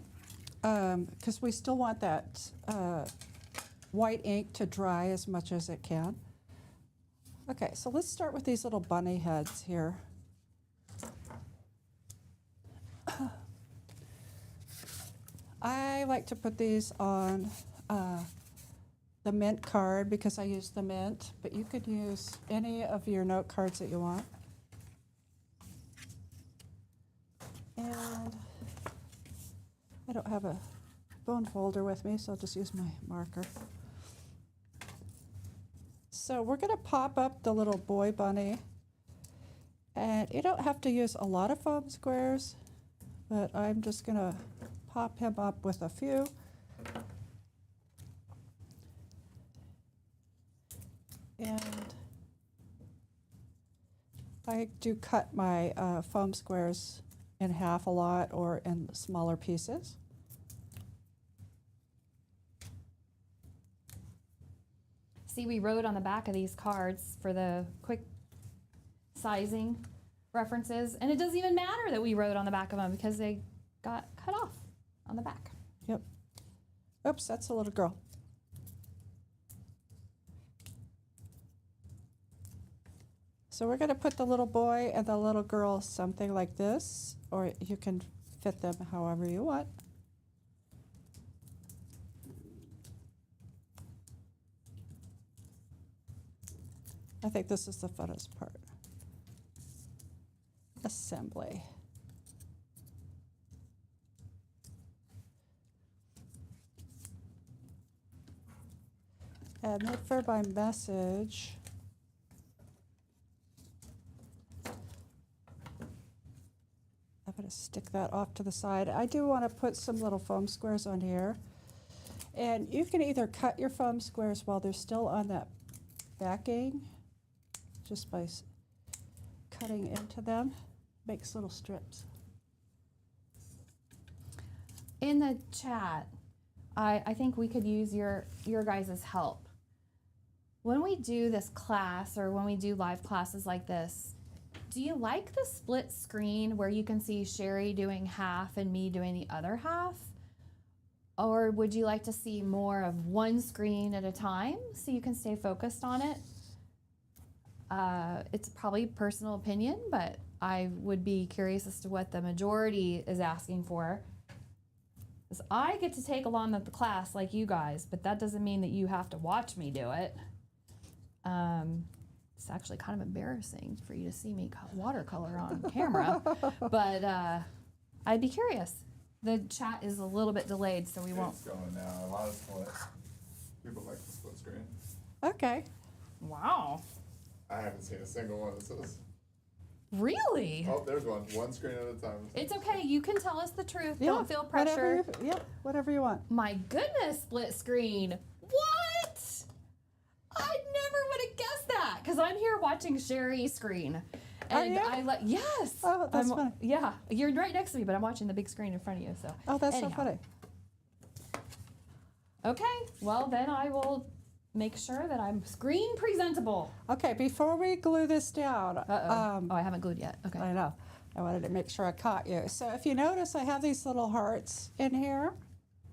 because we still want that white ink to dry as much as it can. Okay, so let's start with these little bunny heads here. I like to put these on the mint card because I use the mint, but you could use any of your note cards that you want. And I don't have a bone folder with me, so I'll just use my marker. So we're going to pop up the little boy bunny. And you don't have to use a lot of foam squares, but I'm just going to pop him up with a few. And I do cut my foam squares in half a lot or in smaller pieces. See, we wrote on the back of these cards for the quick sizing references, and it doesn't even matter that we wrote on the back of them because they got cut off on the back. Yep. Oops, that's a little girl. So we're going to put the little boy and the little girl something like this, or you can fit them however you want. I think this is the funnest part. Assembly. And then for my message, I'm going to stick that off to the side. I do want to put some little foam squares on here. And you can either cut your foam squares while they're still on that backing, just by cutting into them, makes little strips. In the chat, I think we could use your guys' help. When we do this class or when we do live classes like this, do you like the split screen where you can see Shari doing half and me doing the other half? Or would you like to see more of one screen at a time so you can stay focused on it? It's probably personal opinion, but I would be curious as to what the majority is asking for. Because I get to take along the class like you guys, but that doesn't mean that you have to watch me do it. It's actually kind of embarrassing for you to see me watercolor on camera, but I'd be curious. The chat is a little bit delayed, so we won't. It's going now. A lot of split. People like the split screen. Okay. Wow. I haven't seen a single one that says, Really? oh, there's one screen at a time. It's okay. You can tell us the truth. Yeah, Don't feel pressure. Whatever you want. My goodness, split screen. What? I never would have guessed that because I'm here watching Shari's screen. And you? yes. Oh, that's funny. Yeah, you're right next to me, but I'm watching the big screen in front of you. So. Oh, that's Anyhow. so funny. Okay, well then I will make sure that I'm screen presentable. Okay, before we glue this down, Oh, I haven't glued yet. Okay. I know. I wanted to make sure I caught you. So if you notice, I have these little hearts in here.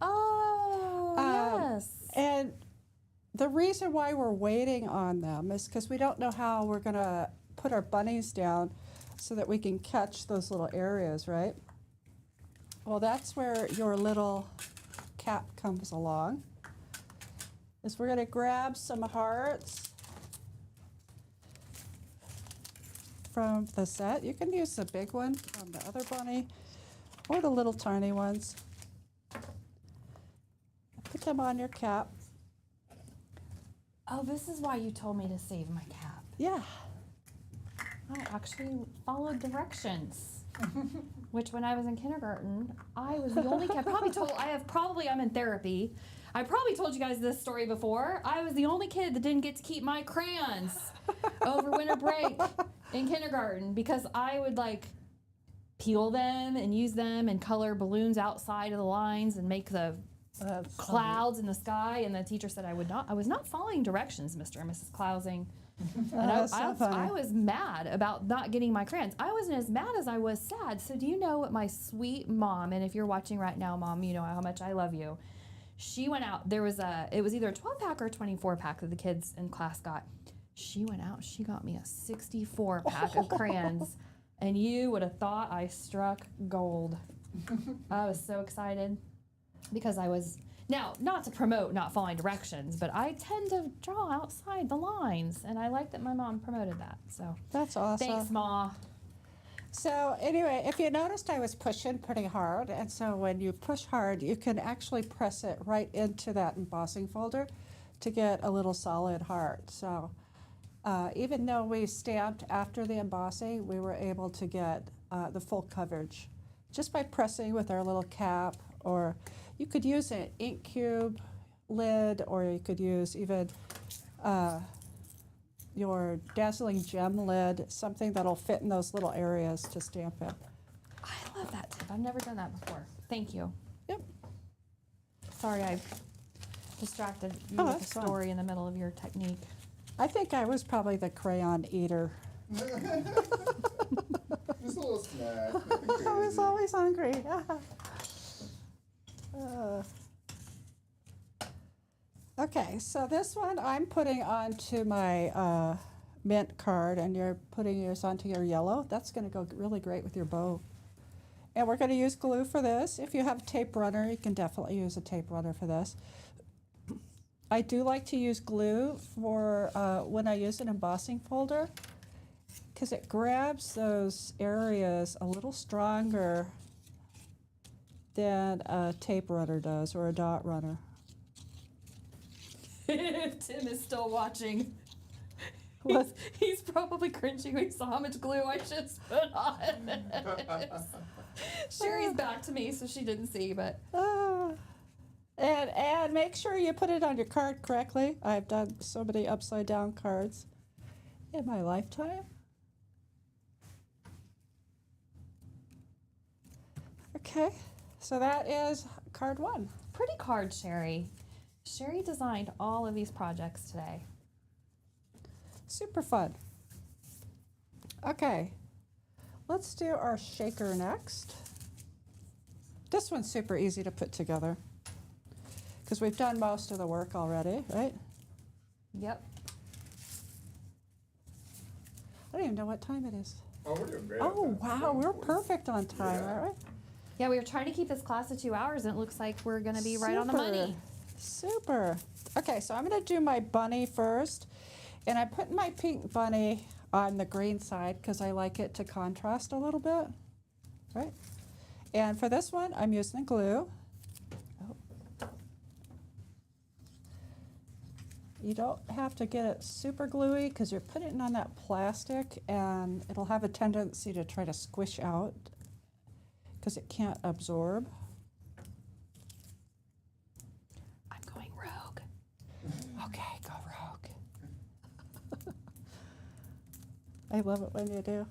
Oh, yes. And the reason why we're waiting on them is because we don't know how we're going to put our bunnies down so that we can catch those little areas, right? Well, that's where your little cap comes along. Is we're going to grab some hearts from the set. You can use the big one from the other bunny or the little tiny ones. Put them on your cap. Oh, this is why you told me to save my cap. Yeah. I actually followed directions. Which when I was in kindergarten, I was the only kid. I'm in therapy. I probably told you guys this story before. I was the only kid that didn't get to keep my crayons over winter break in kindergarten because I would like peel them and use them and color balloons outside of the lines and make the clouds in the sky. And the teacher said I was not following directions, Mr. and Mrs. Clousing. And I was mad about not getting my crayons. I wasn't as mad as I was sad. So do you know what my sweet mom, and if you're watching right now, Mom, you know how much I love you. She went out, it was either a 12-pack or a 24-pack that the kids in class got. She went out, she got me a 64-pack of crayons, and you would have thought I struck gold. I was so excited because I was, now, not to promote not following directions, but I tend to draw outside the lines, and I like that my mom promoted that, so. That's awesome. Thanks, Ma. So anyway, if you noticed, I was pushing pretty hard, and so when you push hard, you can actually press it right into that embossing folder to get a little solid heart. So even though we stamped after the embossing, we were able to get the full coverage just by pressing with our little cap, or you could use an ink cube lid, or you could use even your dazzling gem lid, something that'll fit in those little areas to stamp it. I love that tip. I've never done that before. Thank you. Yep. Sorry I distracted you Oh, with that's the fine. story in the middle of your technique. I think I was probably the crayon eater. Just a little snack. I was always hungry. Okay, so this one I'm putting onto my mint card, and you're putting yours onto your yellow. That's going to go really great with your bow. And we're going to use glue for this. If you have a tape runner, you can definitely use a tape runner for this. I do like to use glue for when I use an embossing folder, because it grabs those areas a little stronger than a tape runner does, or a dot runner. Tim is still watching. What? He's probably cringing when he saw how much glue I just put on. Shari's back to me, so she didn't see, but. And make sure you put it on your card correctly. I've done so many upside down cards in my lifetime. Okay, so that is card one. Pretty card, Shari. Shari designed all of these projects today. Super fun. Okay, let's do our shaker next. This one's super easy to put together because we've done most of the work already, right? Yep. I don't even know what time it is. Oh, we're doing great. Oh, wow, we're perfect on time, Yeah. aren't we? Yeah, we were trying to keep this class to 2 hours, and it looks like we're going to be right on the Super. money. Super. Okay, so I'm going to do my bunny first. And I put my pink bunny on the green side because I like it to contrast a little bit. Right? And for this one, I'm using glue. Oh. You don't have to get it super gluey because you're putting it on that plastic, and it'll have a tendency to try to squish out because it can't absorb. I'm going rogue. Okay, go rogue. I love it when you do.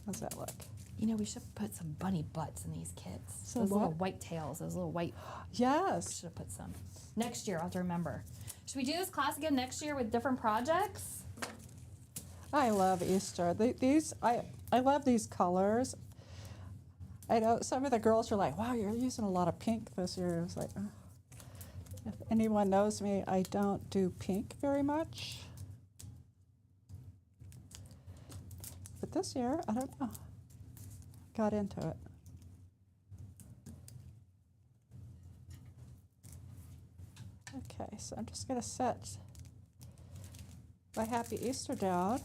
How's that look? You know, we should put some bunny butts in these kits. Some Those little what? white tails, those little white. Yes. Should have put some. Next year, I'll have to remember. Should we do this class again next year with different projects? I love Easter. I love these colors. I know some of the girls are like, wow, you're using a lot of pink this year. I was like, oh. If anyone knows me, I don't do pink very much. But this year, I don't know. Got into it. Okay, so I'm just going to set my Happy Easter down.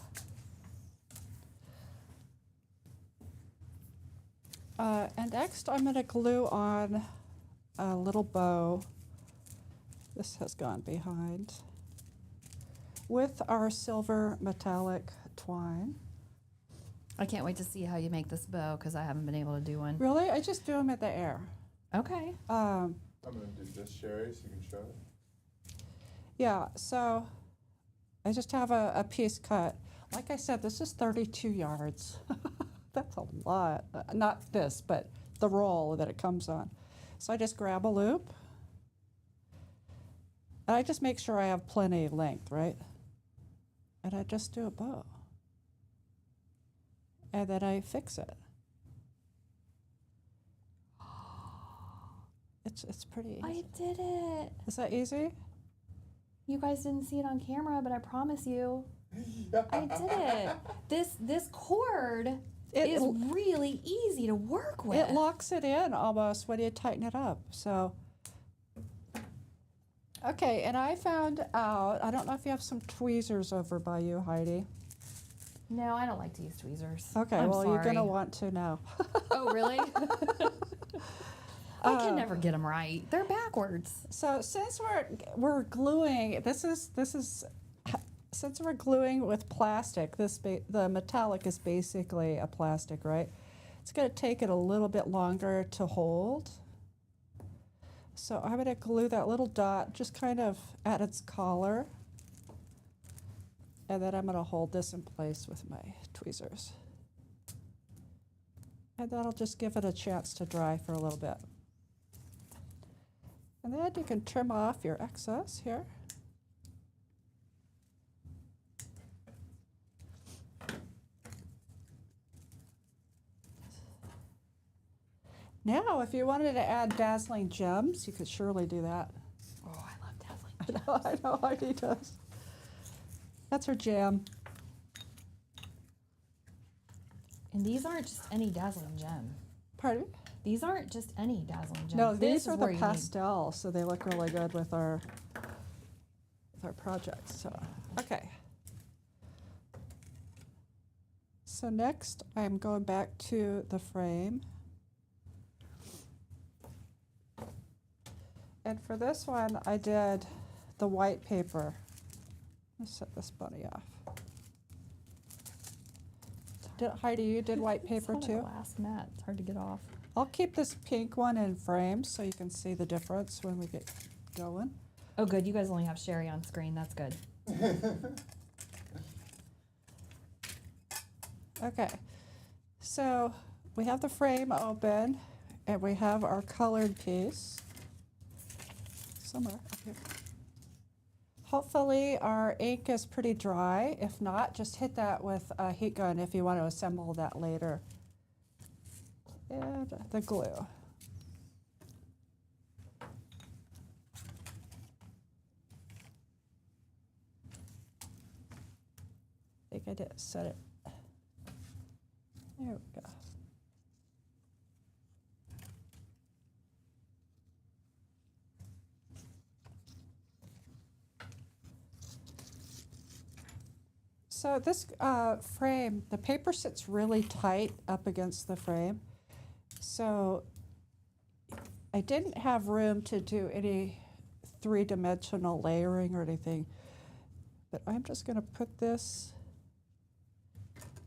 And next I'm going to glue on a little bow. This has gone behind. With our silver metallic twine. I can't wait to see how you make this bow because I haven't been able to do one. Really? I just do them in the air. Okay. I'm gonna do this, Sherry, so you can show it. Yeah, so I just have a piece cut. Like I said, this is 32 yards. That's a lot. Not this, but the roll that it comes on. So I just grab a loop. And I just make sure I have plenty of length, right? And I just do a bow. And then I fix it. It's pretty easy. I did it. Is that easy? You guys didn't see it on camera, but I promise you, I did it. This cord is really easy to work with. It locks it in almost when you tighten it up. So, okay, and I found out, I don't know if you have some tweezers over by you, Heidi. No, I don't like to use tweezers. Okay, I'm well, you're going to sorry. want to now. Oh, really? I can never get them right. They're backwards. So since we're gluing, since we're gluing with plastic, the metallic is basically a plastic, right? It's going to take it a little bit longer to hold. So I'm going to glue that little dot just kind of at its collar. And then I'm going to hold this in place with my tweezers. And that'll just give it a chance to dry for a little bit. And then you can trim off your excess here. Now, if you wanted to add dazzling gems, you could surely do that. Oh, I love dazzling. I know Heidi does. That's her jam. And these aren't just any dazzling gem. Pardon? These aren't just any dazzling gem. No, This these is are where the you need- pastels, so they look really good with our projects. So, okay. So next, I'm going back to the frame. And for this one, I did the white paper. Let's set this bunny off. Heidi, you did white paper It's on a too? glass mat. It's hard to get off. I'll keep this pink one in frame so you can see the difference when we get going. Oh, good. You guys only have Shari on screen. That's good. Okay, so we have the frame open and we have our colored piece somewhere up here. Hopefully our ink is pretty dry. If not, just hit that with a heat gun if you want to assemble that later. And the glue. I think I did set it. There we go. So this frame, the paper sits really tight up against the frame. So I didn't have room to do any three-dimensional layering or anything, but I'm just going to put this,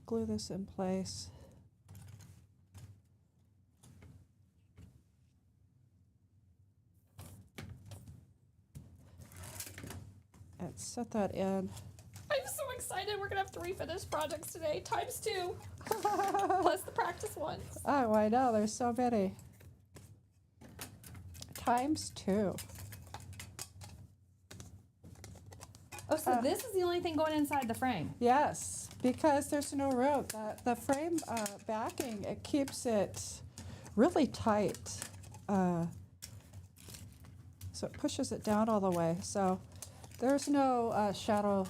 glue this in place. And set that in. I'm so excited. We're gonna have 3 finished projects today, times 2, plus the practice ones. Oh, I know. There's so many. Times 2. Oh, so this is the only thing going inside the frame. Yes, because there's no room. The frame backing, it keeps it really tight. So it pushes it down all the way. So there's no shadow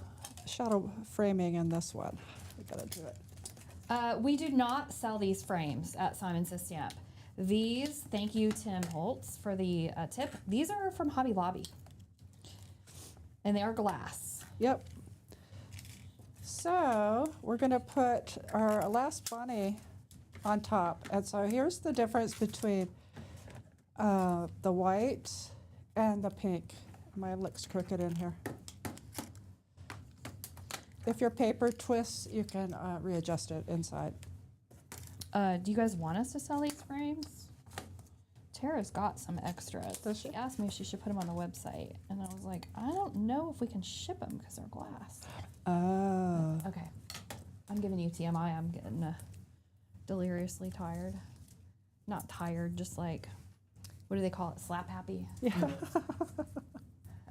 framing in this one. We gotta do it. We do not sell these frames at Simon Says Stamp. These, thank you Tim Holtz for the tip. These are from Hobby Lobby. And they are glass. Yep. So we're gonna put our last bunny on top. And so here's the difference between the white and the pink. My looks crooked in here. If your paper twists, you can readjust it inside. Do you guys want us to sell these frames? Tara's got some extras. Does she? She asked me if she should put them on the website. And I was like, I don't know if we can ship them because they're glass. Oh. Okay. I'm giving you TMI. I'm getting deliriously tired. Not tired, just like, what do they call it? Slap happy? Yeah.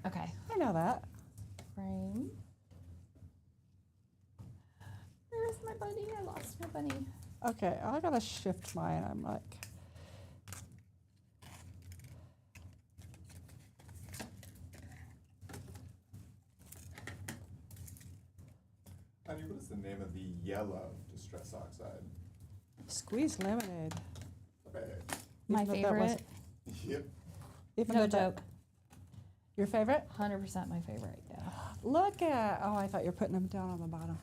Okay. I know that. Frame. Where's my bunny? I lost my bunny. Okay, I gotta shift mine. I'm like, Honey, what is the name of the yellow Distress Oxide? squeeze lemonade. Okay. My Even though that wasn't- favorite. Yep. Even No though that- joke. Your favorite? 100% my favorite, yeah. Look at, oh, I thought you were putting them down on the bottom.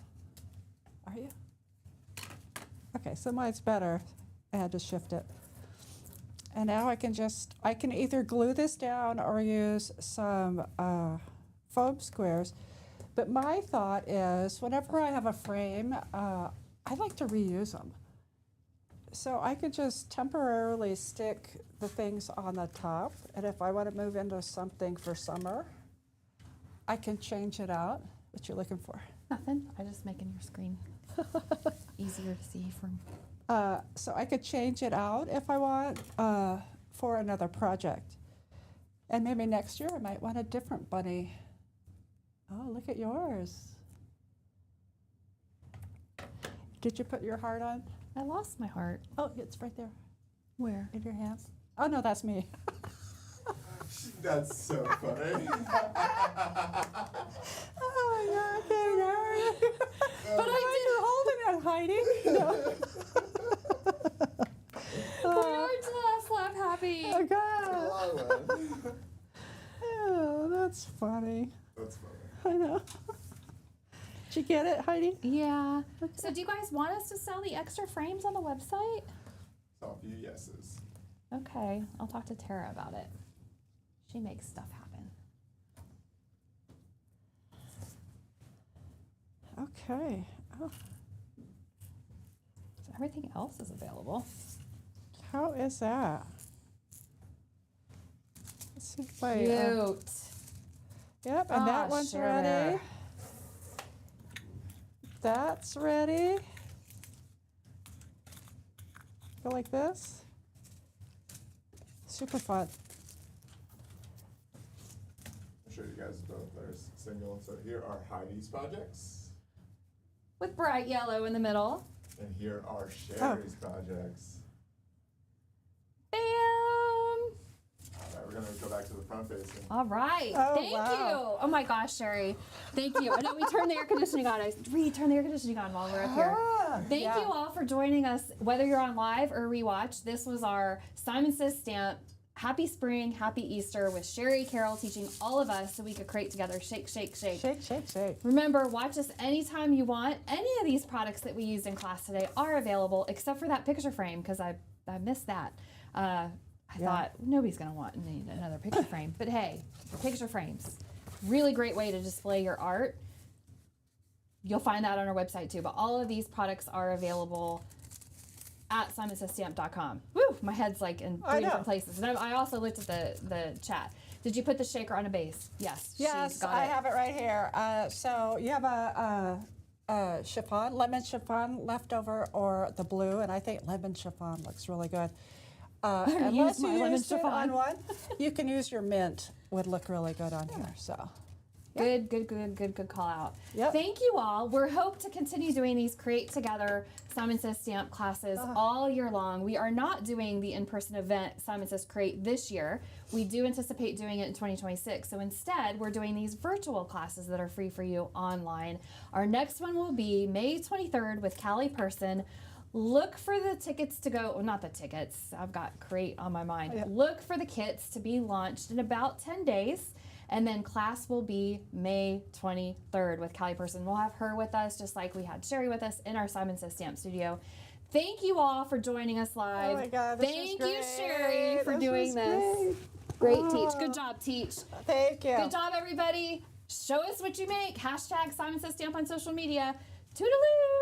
Are you? Okay, so mine's better. I had to shift it. And now I can either glue this down or use some foam squares. But my thought is, whenever I have a frame, I like to reuse them. So I could just temporarily stick the things on the top, and if I want to move into something for summer, I can change it out. What you looking for? Nothing. I'm just making your screen easier to see from. So I could change it out if I want for another project. And maybe next year I might want a different bunny. Oh, look at yours. Did you put your heart on? I lost my heart. Oh, it's right there Where? in your hands. Oh, no, that's me. That's so funny. Oh, my God, there. But I You're holding it, Heidi. No. Where to slap happy? Oh, God. That's Oh, that's funny. funny. I know. Did you get it, Heidi? Yeah. So do you guys want us to sell the extra frames on the website? So a few yeses. Okay. I'll talk to Tara about it. She makes stuff happen. Okay. Oh, So everything else is available. how is that? Let's see if I, Cute. yep, and that Ah, one's sure. ready. That's ready. Go like this. Super fun. I'll show you guys both. There's single. So here are Heidi's projects, With bright yellow in the middle. and here are Shari's projects. Bam! All right, we're gonna go back to the front facing. All right. Oh, Thank wow. you. Oh my gosh, Shari. Thank you. I know we turned the air conditioning on. I turned the air conditioning on while we were up here. Thank yeah. you all for joining us, whether you're on live or rewatch. This was our Simon Says Stamp. Happy spring, happy Easter with Shari Carroll teaching all of us so we could create together. Shake, shake, shake. Shake, shake, shake. Remember, watch us anytime you want. Any of these products that we used in class today are available, except for that picture frame, because I missed that. I thought nobody's going to need another picture frame. But hey, picture frames. Really great way to display your art. You'll find that on our website too. But all of these products are available at simonsaystamp.com. Woo! My head's like in I three know. different places. And I also looked at the chat. Did you put the shaker on a base? Yes. Yes, she's got I it. have it right here. So you have a chiffon, lemon chiffon leftover, or the blue, and I think lemon chiffon looks really good. Unless my you lemon used it chiffon. on one, you can use your mint, would look really good on here, so. Good call out. Yep. Thank you all. We hope to continue doing these Create Together Simon Says Stamp classes all year long. We are not doing the in-person event Simon Says Create this year. We do anticipate doing it in 2026. So instead, we're doing these virtual classes that are free for you online. Our next one will be May 23rd with Callie Person. Look for the tickets to go, well, not the tickets, I've got Create on my mind. Yeah. Look for the kits to be launched in about 10 days. And then class will be May 23rd with Callie Person. We'll have her with us, just like we had Shari with us in our Simon Says Stamp studio. Thank you all for joining us live. Oh my God, this was Thank you, great. Shari, for doing was this. Great teach. Good job, teach. Thank you. Good job, everybody. Show us what you make. Hashtag Simon Says Stamp on social media. Toodaloo.